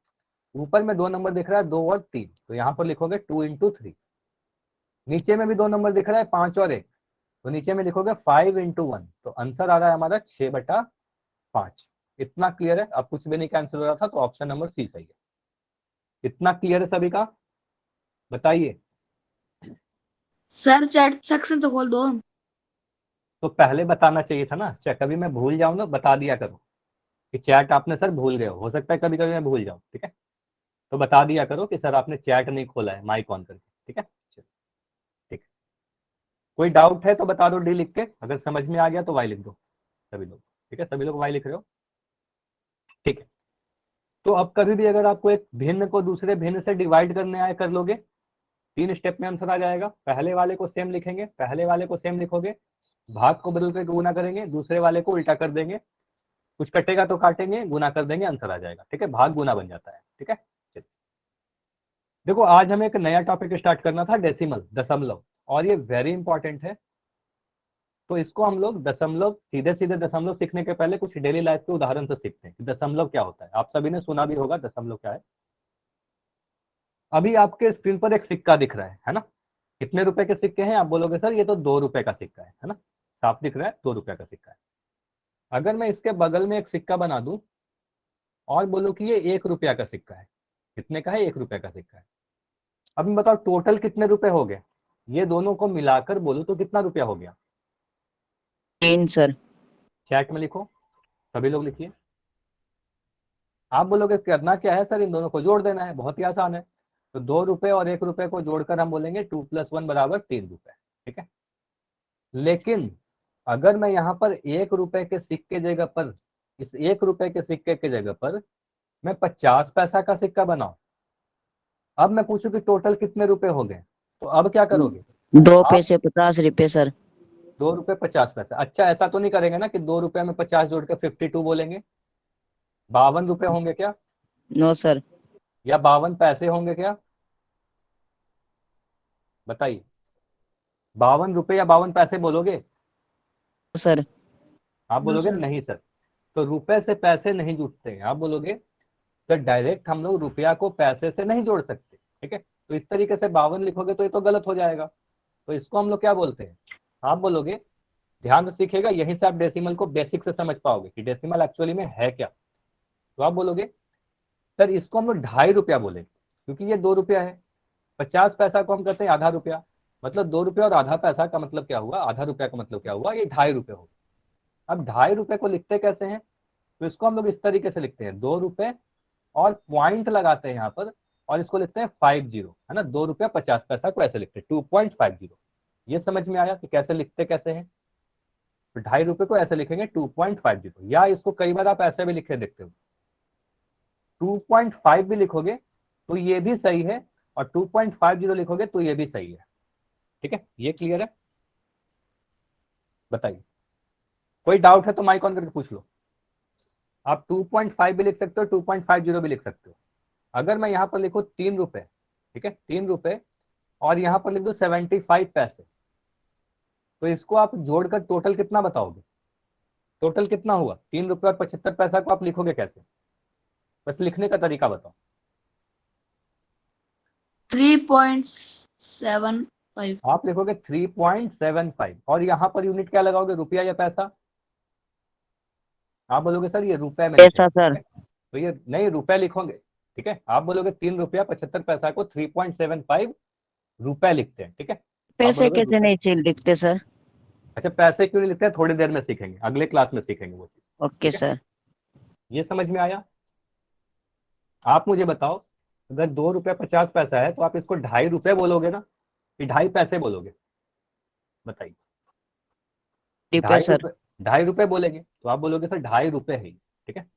ऊपर में 2 नंबर दिख रहा है 2 और 3, तो यहाँ पर लिखोगे 2 × 3। नीचे में भी 2 नंबर दिख रहा है 5 और 1, तो नीचे में लिखोगे 5 × 1, तो आंसर आ रहा है हमारा 6/5। इतना क्लियर है, अब कुछ भी नहीं कैंसिल हो रहा था, तो ऑप्शन नंबर सी सही है। इतना क्लियर है सभी का? बताइए। सर चैट सेक्शन तो खोल दो। तो पहले बताना चाहिए था ना। अच्छा, कभी मैं भूल जाऊँ ना, बता दिया करो कि चैट आपने सर भूल गए हो सकता है कभी कभी मैं भूल जाऊँ, ठीक है। तो बता दिया करो कि सर आपने चैट नहीं खोला है माइक ऑन करके, ठीक है। चलो, ठीक है। कोई डाउट है तो बता दो डी लिख के, अगर समझ में आ गया तो वाई लिख दो सभी लोग, ठीक है। सभी लोग वाई लिख रहे हो, ठीक है। तो अब कभी भी अगर आपको एक भिन्न को दूसरे भिन्न से डिवाइड करने आए, कर लोगे, 3 स्टेप में आंसर आ जाएगा। पहले वाले को सेम लिखेंगे, पहले वाले को सेम लिखोगे, भाग को बदल कर गुना करेंगे, दूसरे वाले को उल्टा कर देंगे, कुछ कटेगा तो काटेंगे, गुना कर देंगे, आंसर आ जाएगा, ठीक है। भाग गुना बन जाता है, ठीक है। चलिए, देखो आज हमें एक नया टॉपिक स्टार्ट करना था, डेसिमल, दशमलव, और ये वेरी इंपॉर्टेंट है। तो इसको हम लोग दशमलव, सीधे सीधे दशमलव सीखने के पहले कुछ डेली लाइफ के उदाहरण से सीखते हैं कि दशमलव क्या होता है। आप सभी ने सुना भी होगा दशमलव क्या है। अभी आपके स्क्रीन पर एक सिक्का दिख रहा है ना। कितने रुपए के सिक्के हैं? आप बोलोगे सर ये तो 2 रुपए का सिक्का है ना। साफ दिख रहा है, 2 रुपए का सिक्का है। अगर मैं इसके बगल में एक सिक्का बना दूं और बोलूं कि ये 1 रुपया का सिक्का है, कितने का है? 1 रुपए का सिक्का है। अब मैं बताओ टोटल कितने रुपए हो गए? ये दोनों को मिलाकर बोलूं तो कितना रुपया हो गया? 3 सर। चैट में लिखो, सभी लोग लिखिए। आप बोलोगे करना क्या है सर? इन दोनों को जोड़ देना है, बहुत ही आसान है। तो 2 रुपए और 1 रुपए को जोड़कर हम बोलेंगे 2 + 1 = 3 रुपए, ठीक है। लेकिन अगर मैं यहाँ पर 1 रुपए के सिक्के जगह पर, इस 1 रुपए के सिक्के के जगह पर मैं 50 पैसा का सिक्का बनाऊं, अब मैं पूछूं कि टोटल कितने रुपए हो गए, तो अब क्या करोगे? 2 आप पैसे 50 रुपए सर। 2 रुपए 50 पैसा। अच्छा, ऐसा तो नहीं करेंगे ना कि 2 रुपए में 50 जोड़ के 52 बोलेंगे? 52 रुपए होंगे क्या? No sir. या 52 पैसे होंगे क्या? बताइए, 52 रुपए या 52 पैसे बोलोगे? सर। आप नो बोलोगे सर। नहीं सर। तो रुपए से पैसे नहीं जुड़ते हैं। आप बोलोगे सर डायरेक्ट हम लोग रुपया को पैसे से नहीं जोड़ सकते, ठीक है। तो इस तरीके से 52 लिखोगे तो ये तो गलत हो जाएगा। तो इसको हम लोग क्या बोलते हैं? आप बोलोगे, ध्यान से सीखिएगा, यहीं से आप डेसिमल को बेसिक से समझ पाओगे कि डेसिमल एक्चुअली में है क्या। तो आप बोलोगे सर इसको हम लोग 2.5 रुपया बोलेंगे क्योंकि ये 2 रुपया है। 50 पैसा को हम कहते हैं आधा रुपया, मतलब 2 रुपया और आधा पैसा का मतलब क्या हुआ? आधा रुपया का मतलब क्या हुआ? ये 2.5 रुपये हो। अब 2.5 रुपये को लिखते कैसे हैं? तो इसको हम लोग इस तरीके से लिखते हैं, 2 रुपए और पॉइंट लगाते हैं यहाँ पर, और इसको लिखते हैं 50, है ना। 2 रुपया 50 पैसा को ऐसे लिखते हैं 2.50। ये समझ में आया कि कैसे लिखते कैसे हैं? तो 2.5 रुपये को ऐसे लिखेंगे 2.50, या इसको कई बार आप ऐसे भी लिखे देखते हो 2.5 भी लिखोगे तो ये भी सही है, और 2.50 लिखोगे तो ये भी सही है, ठीक है। ये क्लियर है? बताइए, कोई डाउट है तो माइक ऑन करके पूछ लो। आप 2.5 भी लिख सकते हो, 2.50 भी लिख सकते हो। अगर मैं यहाँ पर लिखूँ 3 रुपए, ठीक है, 3 रुपए, और यहाँ पर लिख दो 75 पैसे, तो इसको आप जोड़कर टोटल कितना बताओगे? टोटल कितना हुआ? 3 रुपए और 75 पैसा को आप लिखोगे कैसे? बस लिखने का तरीका बताओ। 3.75। आप लिखोगे 3.75, और यहाँ पर यूनिट क्या लगाओगे? रुपया या पैसा? आप बोलोगे सर ये रुपए में पैसा लिखेंगे, सर। ठीक है? तो ये नहीं, रुपए लिखोगे, ठीक है। आप बोलोगे 3 रुपया 75 पैसा को 3.75 रुपए लिखते हैं, ठीक है। आप पैसे बोलोगे कैसे रुपए। नहीं चील लिखते सर? अच्छा, पैसे क्यों नहीं लिखते हैं? थोड़ी देर में सीखेंगे, अगले क्लास में सीखेंगे वो चीज, ओके ठीक है। सर। ये समझ में आया? आप मुझे बताओ, अगर 2 रुपया 50 पैसा है तो आप इसको 2.5 रुपए बोलोगे ना, कि 2.5 पैसे बोलोगे? बताइए। रुपए ढाई सर। रुपए 2.5 रुपए बोलेंगे तो आप बोलोगे सर 2.5 रुपए है ये, ठीक है।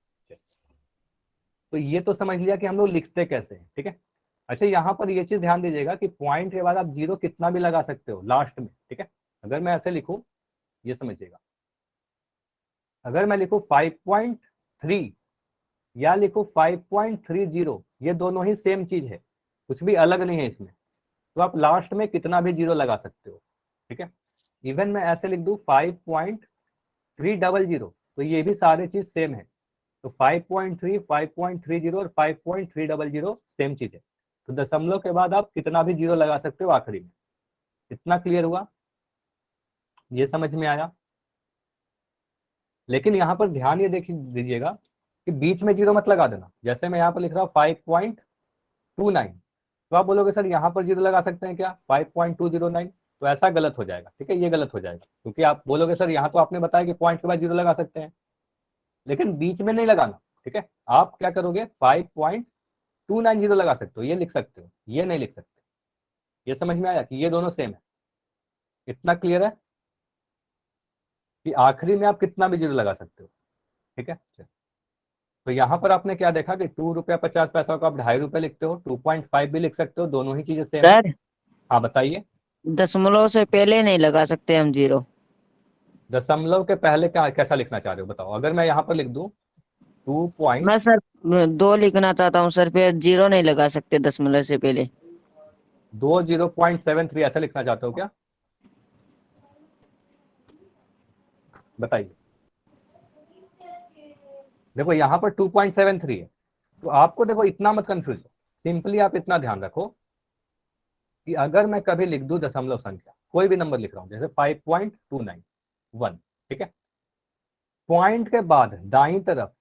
तो ये तो समझ लिया कि हम लोग लिखते कैसे हैं, ठीक है। अच्छा, यहाँ पर ये चीज ध्यान दीजिएगा कि पॉइंट के बाद आप जीरो कितना भी लगा सकते हो लास्ट में, ठीक है। अगर मैं ऐसे लिखूं, ये समझिएगा, अगर मैं लिखूं 5.3 या लिखूं 5.30, ये दोनों ही सेम चीज है, कुछ भी अलग नहीं है इसमें। तो आप लास्ट में कितना भी जीरो लगा सकते हो, ठीक है। इवन मैं ऐसे लिख दूं 5.300, तो ये भी सारे चीज सेम है। तो 5.3, 5.30 और 5.300 सेम चीज है। तो दशमलव के बाद आप कितना भी जीरो लगा सकते हो आखिरी में। इतना क्लियर हुआ? ये समझ में आया? लेकिन यहाँ पर ध्यान ये देख दीजिएगा कि बीच में जीरो मत लगा देना। जैसे मैं यहाँ पर लिख रहा हूँ 5.29, तो आप बोलोगे सर यहाँ पर जीरो लगा सकते हैं क्या? 5.209, तो ऐसा गलत हो जाएगा, ठीक है, ये गलत हो जाएगा, क्योंकि आप बोलोगे सर यहाँ तो आपने बताया कि पॉइंट के बाद 0 लगा सकते हैं, लेकिन बीच में नहीं लगाना, ठीक है। आप क्या करोगे, 5.290 लगा सकते हो, ये लिख सकते हो, ये नहीं लिख सकते। ये समझ में आया कि ये दोनों सेम है? इतना क्लियर है कि आखिरी में आप कितना भी 0 लगा सकते हो, ठीक है। तो यहाँ पर आपने क्या देखा कि 2 रुपया 50 पैसा को आप 2.5 रुपये लिखते हो, 2.5 भी लिख सकते हो, दोनों ही चीजें सेम है। सर हाँ बताइए। दशमलव से पहले नहीं लगा सकते हम 0। दशमलव के पहले क्या कैसा लिखना चाह रहे हो बताओ? अगर मैं यहाँ पर लिख दूं 2. मैं सर 2 लिखना चाहता हूँ सर, पे 0 नहीं लगा सकते दशमलव से पहले। 20.73 ऐसा लिखना चाहते हो क्या? बताइए। देखो यहाँ पर 2.73 है, तो आपको देखो इतना मत कंफ्यूज हो, सिंपली आप इतना ध्यान रखो कि अगर मैं कभी लिख दूं दशमलव संख्या, कोई भी नंबर लिख रहा हूं, जैसे 5.291, ठीक है, पॉइंट के बाद दाईं तरफ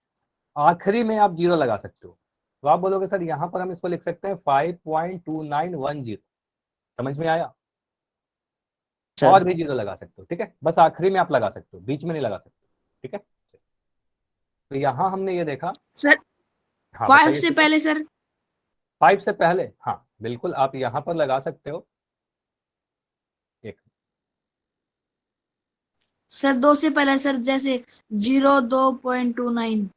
आखिरी में आप 0 लगा सकते हो, तो आप बोलोगे सर यहाँ पर हम इसको लिख सकते हैं 5.2910। समझ में आया? सर और भी 0 लगा सकते हो, ठीक है, बस आखिरी में आप लगा सकते हो, बीच में नहीं लगा सकते, ठीक है। तो यहाँ हमने ये देखा। सर हाँ 5 बताइए। से पहले सर। 5 से पहले, हाँ बिल्कुल आप यहाँ पर लगा सकते हो। एक सर 2 से पहले सर, जैसे 02.29।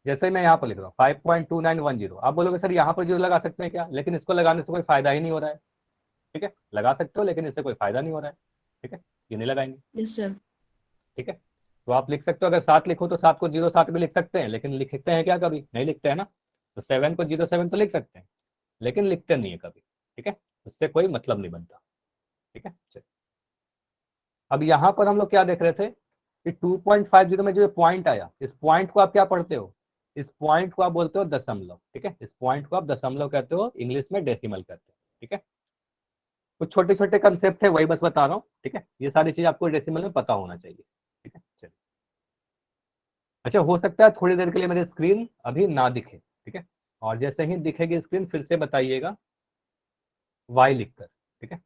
जैसे मैं यहाँ पर लिख रहा हूँ 5.2910, आप बोलोगे सर यहाँ पर 0 लगा सकते हैं क्या? लेकिन इसको लगाने से कोई फायदा ही नहीं हो रहा है, ठीक है, लगा सकते हो लेकिन इससे कोई फायदा नहीं हो रहा है, ठीक है, ये नहीं लगाएंगे, यस सर। ठीक है। तो आप लिख सकते हो, अगर 7 लिखो तो 7 को 07 भी लिख सकते हैं, लेकिन लिखते हैं क्या? कभी नहीं लिखते हैं ना। तो 7 को 07 तो लिख सकते हैं, लेकिन लिखते नहीं है कभी, ठीक है, उससे कोई मतलब नहीं बनता, ठीक है। चलिए, अब यहाँ पर हम लोग क्या देख रहे थे कि 2.50 में जो पॉइंट आया, इस पॉइंट को आप क्या पढ़ते हो? इस पॉइंट को आप बोलते हो दशमलव, ठीक है, इस पॉइंट को आप दशमलव कहते हो, इंग्लिश में डेसिमल कहते हो, ठीक है। कुछ छोटे छोटे कंसेप्ट है, वही बस बता रहा हूँ, ठीक है, ये सारी चीज आपको डेसिमल में पता होना चाहिए, ठीक है। चलिए, अच्छा हो सकता है थोड़ी देर के लिए मेरी स्क्रीन अभी ना दिखे, ठीक है, और जैसे ही दिखेगी स्क्रीन फिर से बताइएगा वाई लिखकर, ठीक है।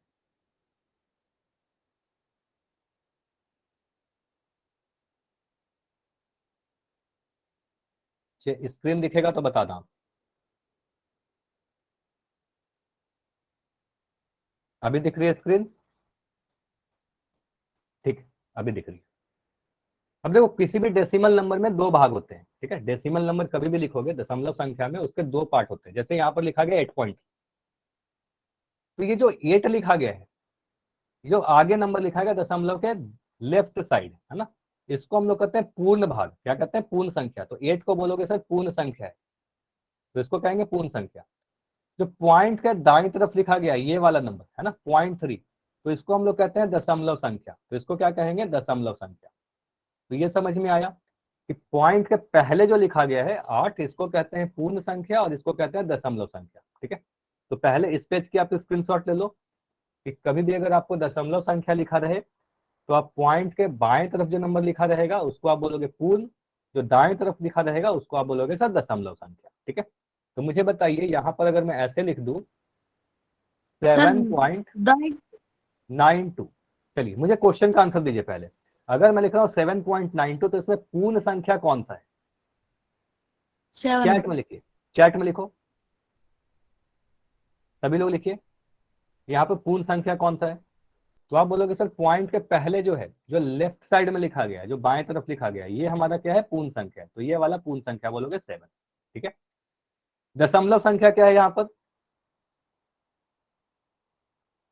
स्क्रीन दिखेगा तो बता दें। अभी दिख रही है स्क्रीन? ठीक है, अभी दिख रही है। अब देखो किसी भी डेसिमल नंबर में 2 भाग होते हैं, ठीक है, डेसिमल नंबर कभी भी लिखोगे दशमलव संख्या में, उसके 2 पार्ट होते हैं। जैसे यहाँ पर लिखा गया 8 पॉइंट, तो ये जो 8 लिखा गया है, जो आगे नंबर लिखा गया दशमलव के लेफ्ट साइड, है ना, इसको हम लोग कहते हैं पूर्ण भाग। क्या कहते हैं? पूर्ण संख्या। तो 8 को बोलोगे सर पूर्ण संख्या है, तो इसको कहेंगे पूर्ण संख्या। जो पॉइंट के दाईं तरफ लिखा गया ये वाला नंबर है ना, 0.3, तो इसको हम लोग कहते हैं दशमलव संख्या, तो इसको क्या कहेंगे? दशमलव संख्या। तो ये समझ में आया कि पॉइंट के पहले जो लिखा गया है 8, इसको कहते हैं पूर्ण संख्या और इसको कहते हैं दशमलव संख्या, ठीक है। तो पहले इस पेज की आप स्क्रीनशॉट ले लो कि कभी भी अगर आपको दशमलव संख्या लिखा रहे तो आप पॉइंट के बाएं तरफ जो नंबर लिखा रहेगा उसको आप बोलोगे पूर्ण, जो दाएं तरफ लिखा रहेगा उसको आप बोलोगे सर दशमलव संख्या, ठीक है। तो मुझे बताइए यहाँ पर अगर मैं ऐसे लिख दूं सर 7.92, दाएं। चलिए मुझे क्वेश्चन का आंसर दीजिए पहले। अगर मैं लिख रहा हूँ 7.92 तो इसमें पूर्ण संख्या कौन सा है? 7। चैट में लिखिए, चैट में लिखो, सभी लोग लिखिए, यहाँ पे पूर्ण संख्या कौन सा है? तो आप बोलोगे सर पॉइंट के पहले जो है, जो लेफ्ट साइड में लिखा गया है, जो बाएं तरफ लिखा गया है, ये हमारा क्या है? पूर्ण संख्या है, तो ये वाला पूर्ण संख्या बोलोगे 7, ठीक है। दशमलव संख्या क्या है यहाँ पर?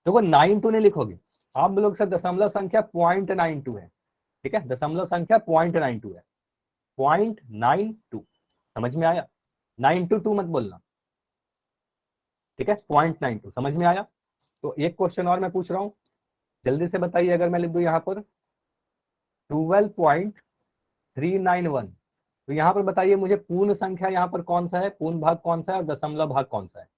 देखो 92 नहीं लिखोगे, आप बोलोगे सर दशमलव संख्या 0.92 है, ठीक है, दशमलव संख्या 0.92 है, 0.92, समझ में आया? 922 मत बोलना, ठीक है, 0.92, समझ में आया? तो एक क्वेश्चन और मैं पूछ रहा हूँ, जल्दी से बताइए। अगर मैं लिख दूं यहाँ पर 12.391, तो यहाँ पर बताइए मुझे पूर्ण संख्या यहाँ पर कौन सा है, पूर्ण भाग कौन सा है और दशमलव भाग कौन सा है?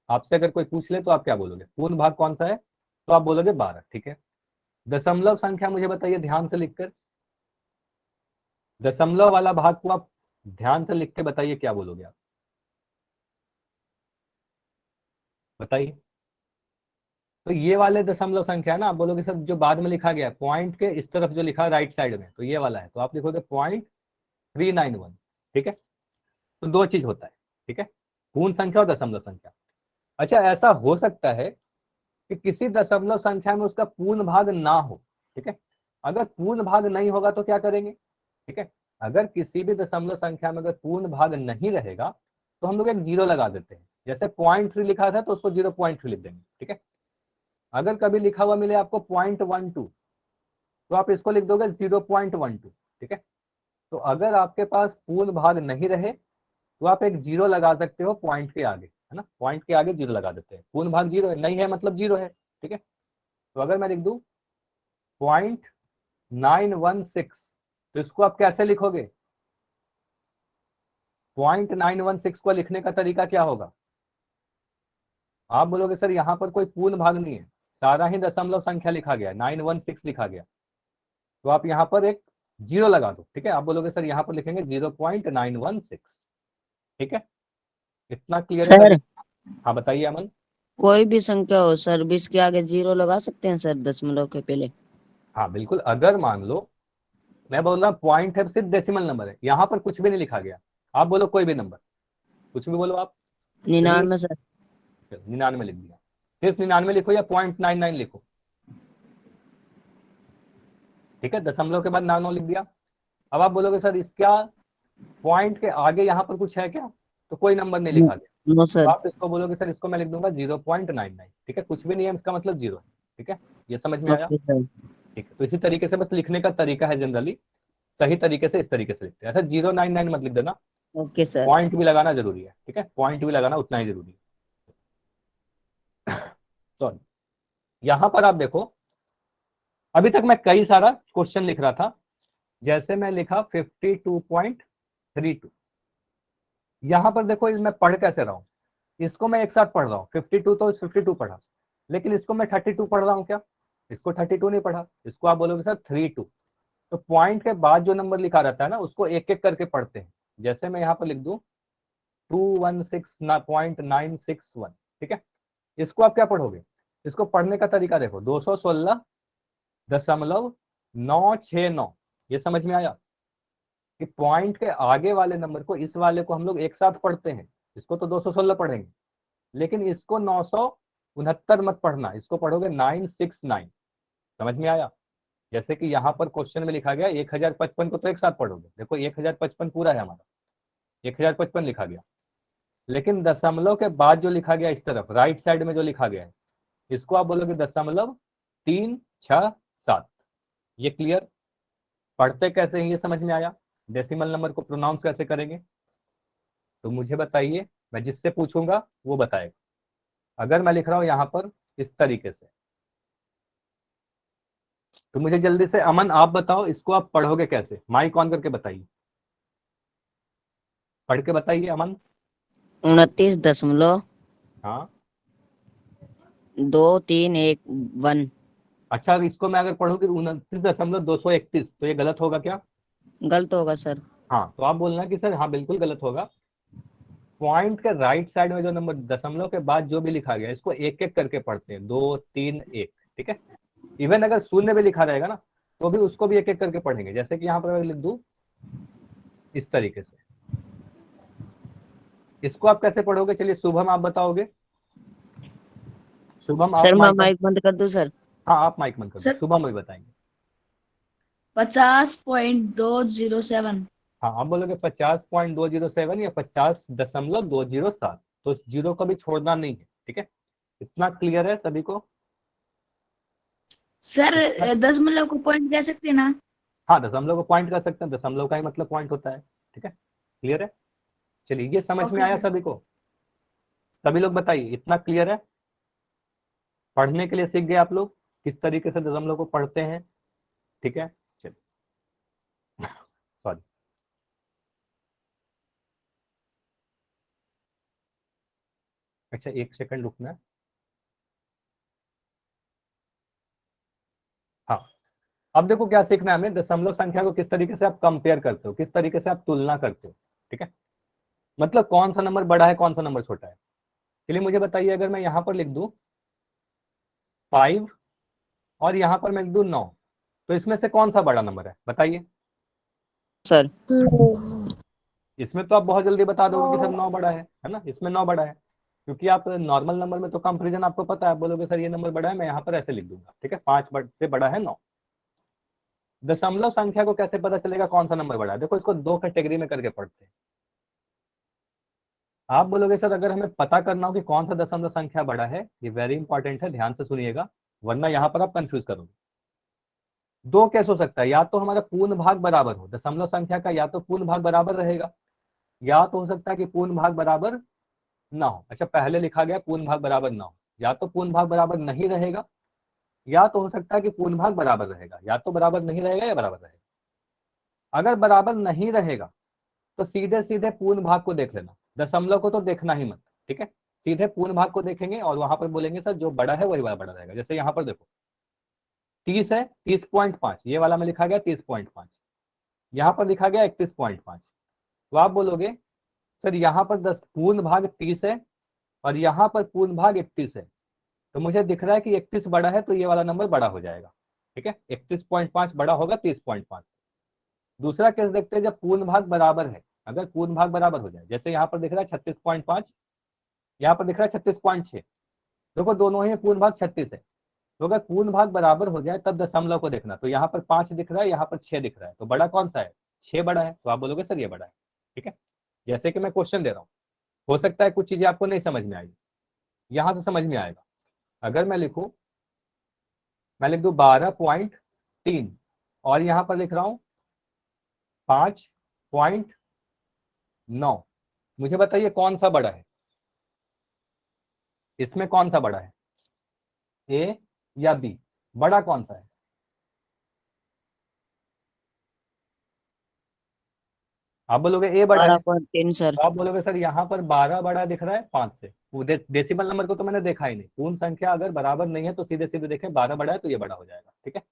आपसे अगर कोई पूछ ले तो आप क्या बोलोगे? पूर्ण भाग कौन सा है? तो आप बोलोगे 12, ठीक है। दशमलव संख्या मुझे बताइए ध्यान से लिखकर, दशमलव वाला भाग को आप ध्यान से लिख के बताइए क्या बोलोगे आप? बताइए। तो ये वाले दशमलव संख्या है ना, आप बोलोगे सर जो बाद में लिखा गया है पॉइंट के इस तरफ जो लिखा है राइट साइड में, तो ये वाला है, तो आप लिखोगे 0.391। ठीक है, तो दो चीज होता है। ठीक है, पूर्ण संख्या और दशमलव संख्या। अच्छा, ऐसा हो सकता है कि किसी दशमलव संख्या में उसका पूर्ण भाग ना हो। ठीक है, अगर पूर्ण भाग नहीं होगा तो क्या करेंगे? ठीक है, अगर किसी भी दशमलव संख्या में अगर पूर्ण भाग नहीं रहेगा तो हम लोग एक जीरो लगा देते हैं। जैसे 0.3 लिखा था तो उसको 0.3 लिख देंगे। ठीक है, अगर कभी लिखा हुआ मिले आपको 0.12 तो आप इसको लिख दोगे 0.12। ठीक है, तो अगर आपके पास पूर्ण भाग नहीं रहे तो आप एक जीरो लगा सकते हो पॉइंट के आगे, है ना, पॉइंट के आगे जीरो लगा देते हैं। पूर्ण भाग जीरो है, नहीं है मतलब जीरो है। ठीक है, तो अगर मैं लिख दूं 0.916 तो इसको आप कैसे लिखोगे? 0.916 को लिखने का तरीका क्या होगा? आप बोलोगे सर यहाँ पर कोई पूर्ण भाग नहीं है, सारा ही दशमलव संख्या लिखा गया है, 916 लिखा गया, तो आप यहाँ पर एक जीरो लगा दो। ठीक है, आप बोलोगे सर यहाँ पर लिखेंगे 0.916। ठीक है, इतना क्लियर है सर सभी? हाँ बताइए अमन। कोई भी संख्या हो सर, 20 के आगे जीरो लगा सकते हैं सर दशमलव के पहले? हाँ बिल्कुल, अगर मान लो मैं बोल रहा हूँ पॉइंट है, सिर्फ डेसिमल नंबर है, यहाँ पर कुछ भी नहीं लिखा गया, आप बोलो कोई भी नंबर, कुछ भी बोलो आप। 99 सर। 99 लिख दिया, सिर्फ 99 लिखो या 0.99 लिखो। ठीक है, दशमलव के बाद 99 लिख दिया। अब आप बोलोगे सर इसका पॉइंट के आगे यहाँ पर कुछ है क्या? तो कोई नंबर नहीं लिखा गया, नो तो सर। आप इसको बोलोगे सर इसको मैं लिख दूंगा 0.99। ठीक है, कुछ भी नहीं है इसका मतलब जीरो है। ठीक है, ये समझ में आया? Okay sir. ठीक है, तो इसी तरीके से बस लिखने का तरीका है जनरली, सही तरीके से इस तरीके से लिखते हैं। ऐसा 099 मत लिख देना, ओके सर। पॉइंट भी लगाना जरूरी है। ठीक है, पॉइंट भी लगाना उतना ही जरूरी है। सॉरी, यहाँ पर आप देखो, अभी तक मैं कई सारा क्वेश्चन लिख रहा था, जैसे मैं लिखा 52.32। यहाँ पर देखो मैं पढ़ कैसे रहा हूँ, इसको मैं एक साथ पढ़ रहा हूँ, 52 तो 52 पढ़ा, लेकिन इसको मैं 32 पढ़ रहा हूँ क्या? इसको 32 नहीं पढ़ा, इसको आप बोलोगे सर 32। तो पॉइंट के बाद जो नंबर लिखा रहता है ना उसको एक एक करके पढ़ते हैं। जैसे मैं यहाँ पर लिख दूं 216.961। ठीक है, इसको आप क्या पढ़ोगे? इसको पढ़ने का तरीका देखो, 216.969। ये समझ में आया कि पॉइंट के आगे वाले नंबर को, इस वाले को हम लोग एक साथ पढ़ते हैं। इसको तो 216 पढ़ेंगे, लेकिन इसको 969 मत पढ़ना, इसको पढ़ोगे 969। समझ में आया? जैसे कि यहाँ पर क्वेश्चन में लिखा गया 1055 को तो एक साथ पढ़ोगे, देखो 1055 पूरा है हमारा, 1055 लिखा गया, लेकिन दशमलव के बाद जो लिखा गया इस तरफ राइट साइड में जो लिखा गया है इसको आप बोलोगे 0.367। ये क्लियर? पढ़ते कैसे हैं ये समझ में आया? डेसिमल नंबर को प्रोनाउंस कैसे करेंगे तो मुझे बताइए, मैं जिससे पूछूंगा वो बताएगा। अगर मैं लिख रहा हूं यहाँ पर इस तरीके से, तो मुझे जल्दी से अमन आप बताओ इसको आप पढ़ोगे कैसे? माइक ऑन करके बताइए, पढ़ के बताइए अमन। 29.231। हाँ, अच्छा इसको मैं अगर पढ़ूंगी 29.231 तो ये गलत होगा क्या? गलत होगा सर। हाँ, तो आप बोलना कि सर हाँ बिल्कुल गलत होगा। पॉइंट के राइट साइड में जो नंबर दशमलव के बाद जो भी लिखा गया इसको एक एक करके पढ़ते हैं, 2 3 1। ठीक है, इवन अगर शून्य भी लिखा रहेगा ना तो भी उसको भी एक एक करके पढ़ेंगे। जैसे कि यहाँ पर मैं लिख दूं इस तरीके से, इसको आप कैसे पढ़ोगे? चलिए शुभम आप बताओगे। शुभम आप सर मैं माइक, माइक बंद कर दूं सर? हाँ आप माइक बंद कर दो, सर शुभम भी बताएंगे। 50.207। हाँ, आप बोलोगे 50.207 या 50.207, तो इस जीरो को भी छोड़ना नहीं है। ठीक है, इतना क्लियर है सभी को? सर इतना? दशमलव को पॉइंट कह सकते हैं ना? हाँ, दशमलव को पॉइंट कर सकते हैं, दशमलव का ही मतलब पॉइंट होता है। ठीक है, क्लियर है? चलिए, ये समझ में ओके आया सर। सभी को? सभी लोग बताइए, इतना क्लियर है? पढ़ने के लिए सीख गए आप लोग किस तरीके से दशमलव को पढ़ते हैं? ठीक है, चलिए, सॉरी। अच्छा, एक सेकंड रुकना है। हाँ, अब देखो क्या सीखना है हमें, दशमलव संख्या को किस तरीके से आप कंपेयर करते हो, किस तरीके से आप तुलना करते हो। ठीक है, मतलब कौन सा नंबर बड़ा है कौन सा नंबर छोटा है। चलिए मुझे बताइए, अगर मैं यहाँ पर लिख दूं 5 और यहाँ पर मैं लिख दूं 9, तो इसमें से कौन सा बड़ा नंबर है बताइए। सर। इसमें तो आप बहुत जल्दी बता दोगे कि सर 9 बड़ा है ना, इसमें 9 बड़ा है, क्योंकि आप नॉर्मल नंबर में तो कंपैरिजन आपको पता है, आप बोलोगे सर ये नंबर बड़ा है, मैं यहाँ पर ऐसे लिख दूंगा, ठीक है, 5 से बड़ा है 9। दशमलव संख्या को कैसे पता चलेगा कौन सा नंबर बड़ा है, देखो इसको दो कैटेगरी में करके पढ़ते हैं। आप बोलोगे सर अगर हमें पता करना हो कि कौन सा दशमलव संख्या बड़ा है, ये वेरी इंपॉर्टेंट है, ध्यान से सुनिएगा, वरना यहाँ पर आप कंफ्यूज करोगे। दो केस हो सकता है, या तो हमारा पूर्ण भाग बराबर हो, दशमलव संख्या का या तो पूर्ण भाग बराबर रहेगा, या तो हो सकता है कि पूर्ण भाग बराबर ना हो। अच्छा, पहले लिखा गया पूर्ण भाग बराबर ना हो, या तो पूर्ण भाग बराबर नहीं रहेगा, या तो हो सकता है कि पूर्ण भाग बराबर रहेगा, या तो बराबर नहीं रहेगा या बराबर रहेगा। अगर बराबर नहीं रहेगा तो सीधे सीधे पूर्ण भाग को देख लेना, दशमलव को तो देखना ही मत, ठीक है, सीधे पूर्ण भाग को देखेंगे और वहां पर बोलेंगे सर जो बड़ा है वही बड़ा रहेगा। जैसे यहाँ पर देखो 30 है, 30.5, ये वाला में लिखा गया 30.5, यहाँ पर लिखा गया 31.5, तो आप बोलोगे सर यहाँ पर 10 पूर्ण भाग 30 है और यहाँ पर पूर्ण भाग 31 है, तो मुझे दिख रहा है कि 31 बड़ा है, तो ये वाला नंबर बड़ा हो जाएगा, ठीक है, 31.5 बड़ा होगा 30.5। दूसरा केस देखते हैं जब पूर्ण भाग बराबर है, अगर पूर्ण भाग बराबर हो जाए, जैसे यहाँ पर दिख रहा है 36.5, यहाँ पर दिख रहा है 36.6, देखो दोनों ही पूर्ण भाग 36 है, तो अगर पूर्ण भाग बराबर हो जाए तब दशमलव को देखना, तो यहाँ पर 5 दिख रहा है, यहाँ पर 6 दिख रहा है, तो बड़ा कौन सा है, 6 बड़ा है, तो आप बोलोगे सर ये बड़ा है, ठीक है। जैसे कि मैं क्वेश्चन दे रहा हूँ, हो सकता है कुछ चीजें आपको नहीं समझ में आएगी, यहां से समझ में आएगा। अगर मैं लिखूं, मैं लिख दूं 12.3 और यहां पर लिख रहा हूं 5.9, मुझे बताइए कौन सा बड़ा है, इसमें कौन सा बड़ा है, ए या बी, बड़ा कौन सा है। आप बोलोगे ए बड़ा है, 12.3 सर। तो आप बोलोगे सर यहाँ पर 12 बड़ा दिख रहा है 5 से, वो डेसिमल नंबर को तो मैंने देखा ही नहीं, पूर्ण संख्या अगर बराबर नहीं है तो सीधे सीधे देखें 12 बड़ा है तो ये बड़ा हो जाएगा, ठीक है।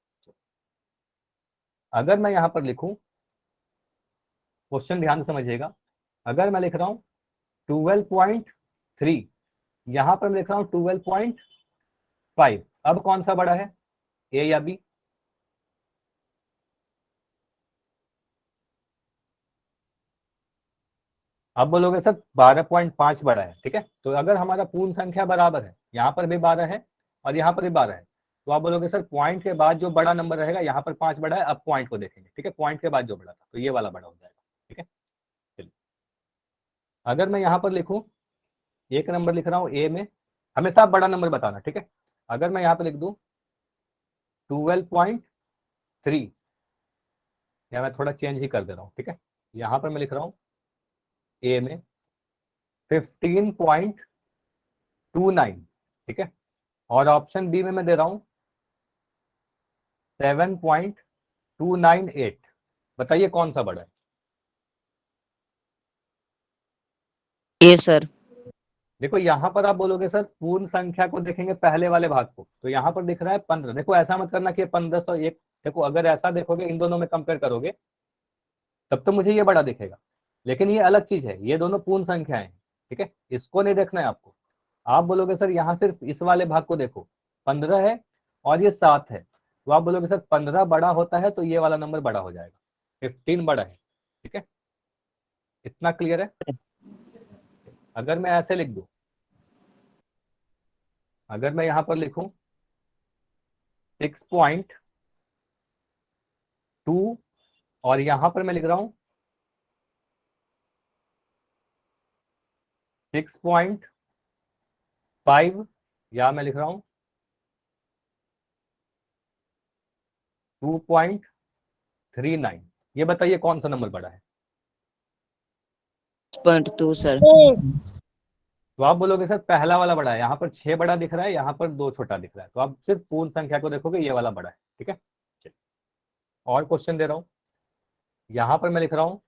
अगर मैं यहाँ पर लिखूं, क्वेश्चन ध्यान से समझिएगा, अगर मैं लिख रहा हूं 12.3, यहां पर मैं लिख रहा हूं 12.5, अब कौन सा बड़ा है, ए या बी। अब बोलोगे सर 12.5 बड़ा है, ठीक है, तो अगर हमारा पूर्ण संख्या बराबर है, यहाँ पर भी 12 है और यहाँ पर भी 12 है, तो आप बोलोगे सर पॉइंट के बाद जो बड़ा नंबर रहेगा, यहाँ पर 5 बड़ा है, अब पॉइंट को देखेंगे, ठीक है, पॉइंट के बाद जो बड़ा था तो ये वाला बड़ा हो जाएगा, ठीक है। चलिए, अगर मैं यहाँ पर लिखूं, एक नंबर लिख रहा हूँ ए में, हमेशा आप बड़ा नंबर बताना, ठीक है। अगर मैं यहाँ पर लिख दूं 12.3, या मैं थोड़ा चेंज ही कर दे रहा हूँ, ठीक है, यहाँ पर मैं लिख रहा हूँ ए में 15.29, ठीक है, और ऑप्शन बी में मैं दे रहा हूँ 7.298, बताइए कौन सा बड़ा है। ए सर। देखो यहाँ पर आप बोलोगे सर पूर्ण संख्या को देखेंगे पहले वाले भाग को, तो यहाँ पर दिख रहा है 15, देखो ऐसा मत करना कि 1501, देखो अगर ऐसा देखोगे इन दोनों में कंपेयर करोगे तब तो मुझे ये बड़ा दिखेगा, लेकिन ये अलग चीज है, ये दोनों पूर्ण संख्याएं हैं, ठीक है, इसको नहीं देखना है आपको। आप बोलोगे सर यहाँ सिर्फ इस वाले भाग को देखो, 15 है और ये 7 है, तो आप बोलोगे सर 15 बड़ा होता है तो ये वाला नंबर बड़ा हो जाएगा, 15 बड़ा है, ठीक है, इतना क्लियर है। अगर मैं ऐसे लिख दूं, अगर मैं यहाँ पर लिखूं 6.2 और यहाँ पर मैं लिख रहा हूं 6.5, या मैं लिख रहा हूं 2.39, ये बताइए कौन सा नंबर बड़ा है। 6.2 सर। तो आप बोलोगे सर पहला वाला बड़ा है, यहाँ पर 6 बड़ा दिख रहा है, यहाँ पर 2 छोटा दिख रहा है, तो आप सिर्फ पूर्ण संख्या को देखोगे ये वाला बड़ा है, ठीक है। चलिए, और क्वेश्चन दे रहा हूं, यहाँ पर मैं लिख रहा हूं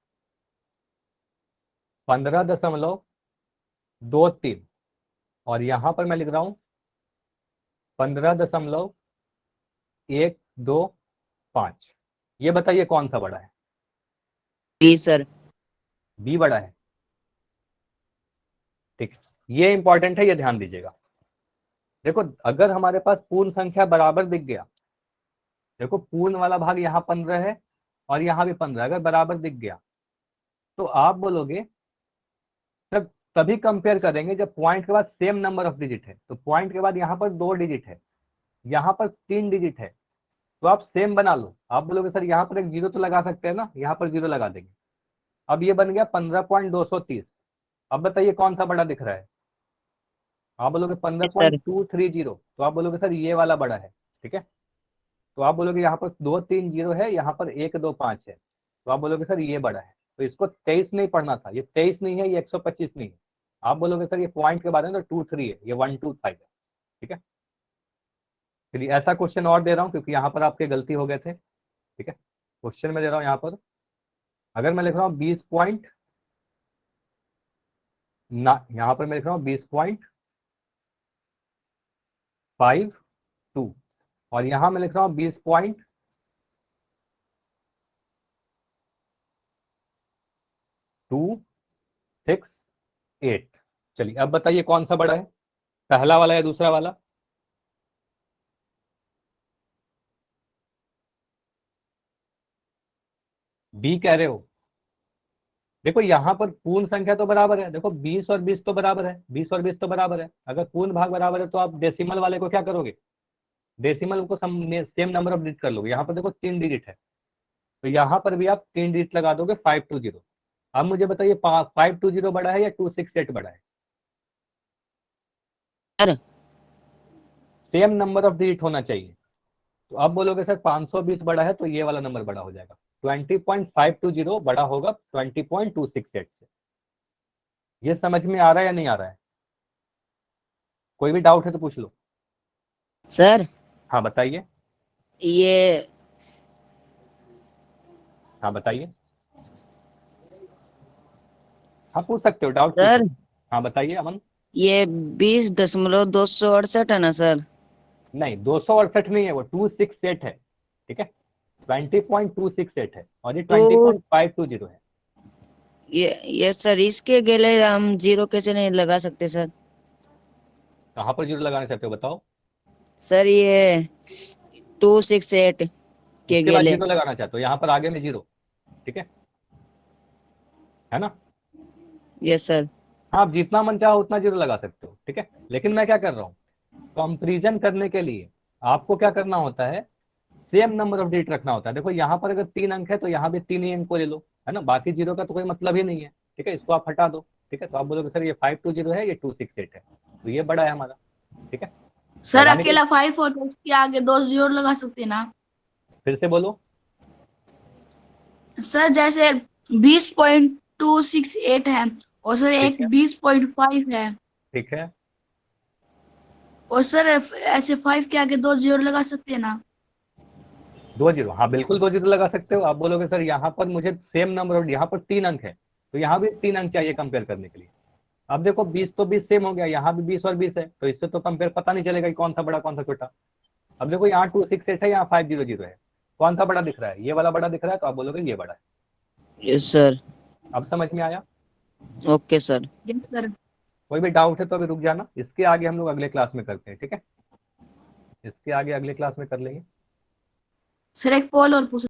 15.23 और यहाँ पर मैं लिख रहा हूं 15.125, ये बताइए कौन सा बड़ा है। B sir. बी बड़ा है, ठीक है, ये इंपॉर्टेंट है, ये ध्यान दीजिएगा। देखो अगर हमारे पास पूर्ण संख्या बराबर दिख गया, देखो पूर्ण वाला भाग यहाँ 15 है और यहाँ भी 15, अगर बराबर दिख गया तो आप बोलोगे तब तभी कंपेयर करेंगे जब पॉइंट के बाद सेम नंबर ऑफ डिजिट है। तो पॉइंट के बाद यहाँ पर 2 डिजिट है, यहाँ पर 3 डिजिट है, तो आप सेम बना लो। आप बोलोगे सर यहाँ पर एक जीरो तो लगा सकते हैं ना, यहाँ पर जीरो लगा देंगे। अब ये बन गया 15.230। अब बताइए कौन सा बड़ा दिख रहा है। आप बोलोगे सर 15.230, तो आप बोलोगे सर ये वाला बड़ा है, ठीक है। तो आप बोलोगे यहाँ पर 2 3 जीरो है, यहाँ पर 1 2 5 है, तो आप बोलोगे सर ये बड़ा है। तो इसको 23 नहीं पढ़ना था, ये 23 नहीं है, ये 125 नहीं है। आप बोलोगे सर ये पॉइंट के बाद है तो 2 3 है, ये 1 2 5 है, ठीक है। चलिए ऐसा क्वेश्चन और दे रहा हूँ क्योंकि यहाँ पर आपके गलती हो गए थे, ठीक है। क्वेश्चन में दे रहा हूँ यहाँ पर, अगर मैं लिख रहा हूँ 20 पॉइंट ना, यहाँ पर मैं लिख रहा हूँ 20.52 और यहाँ मैं लिख रहा हूँ 20.268। चलिए अब बताइए कौन सा बड़ा है, पहला वाला या दूसरा वाला। बी कह रहे हो। देखो यहाँ पर पूर्ण संख्या तो बराबर है, देखो 20 और 20 तो बराबर है, 20 और 20 तो बराबर है। अगर पूर्ण भाग बराबर है तो आप डेसिमल वाले को क्या करोगे, डेसिमल को सेम नंबर ऑफ डिजिट कर लोगे। यहाँ पर देखो 3 डिजिट है, तो यहाँ पर भी आप 3 डिजिट लगा दोगे 520। अब मुझे बताइए 520 बड़ा है या 268 बड़ा है। Sir same number of digit होना चाहिए। तो अब बोलोगे सर 520 बड़ा है, तो ये वाला नंबर बड़ा हो जाएगा। 20.520 बड़ा होगा 20.268 से। ये समझ में आ रहा है या नहीं आ रहा है, कोई भी डाउट है तो पूछ लो। सर हाँ बताइए। ये हाँ बताइए, हाँ पूछ सकते हो, डाउट सर पूछो। हाँ बताइए अमन। ये 20.268 है ना सर। नहीं 268 नहीं है, वो 268 है, ठीक है। 20.268 है और ये तो 20.520 है। ये सर इसके गेले हम जीरो कैसे नहीं लगा सकते सर। कहाँ पर जीरो लगाना चाहते हो बताओ। सर ये 268 के उसके बाद गेले। जीरो लगाना चाहते हो, यहाँ पर आगे में जीरो, ठीक है ना। Yes sir. हाँ आप जितना मन चाहो उतना जीरो लगा सकते हो, ठीक है। लेकिन मैं क्या कर रहा हूँ, कंपेरिजन करने के लिए आपको क्या करना होता है, सेम नंबर ऑफ डिजिट रखना होता है। देखो यहाँ पर अगर 3 अंक है तो यहाँ भी 3 ही अंक को ले लो, है ना, बाकी जीरो का तो कोई मतलब ही नहीं है, ठीक है। इसको आप हटा दो, ठीक है। तो आप बोलोगे सर ये 520 है, ये 268 है, तो ये बड़ा है हमारा, ठीक है। सर लगाने के अकेला 5 और उसके आगे 2 जीरो लगा सकते हैं ना। फिर से बोलो। सर जैसे 20.268 है और सर ठीक एक है, 20.5 है, ठीक है। और सर ऐसे 5 के आगे 2 जीरो लगा सकते हैं ना। 2 जीरो, हाँ बिल्कुल 2 जीरो लगा सकते हो। आप बोलोगे सर यहाँ पर मुझे सेम नंबर ऑफ, यहाँ पर 3 अंक है तो यहाँ भी 3 अंक चाहिए कंपेयर करने के लिए। अब देखो 20 तो 20 सेम हो गया, यहाँ भी 20 और 20 है, तो इससे तो कंपेयर पता नहीं चलेगा कि कौन सा बड़ा कौन सा छोटा। अब देखो यहाँ 268 है, यहाँ 500 है, कौन सा बड़ा दिख रहा है, ये वाला बड़ा दिख रहा है, तो आप बोलोगे ये बड़ा है। Yes sir. अब समझ में आया। Okay sir. Yes sir. कोई भी डाउट है तो अभी रुक जाना, इसके आगे हम लोग अगले क्लास में करते हैं, ठीक है। इसके आगे अगले क्लास में कर लेंगे। सर एक पोल और पूछ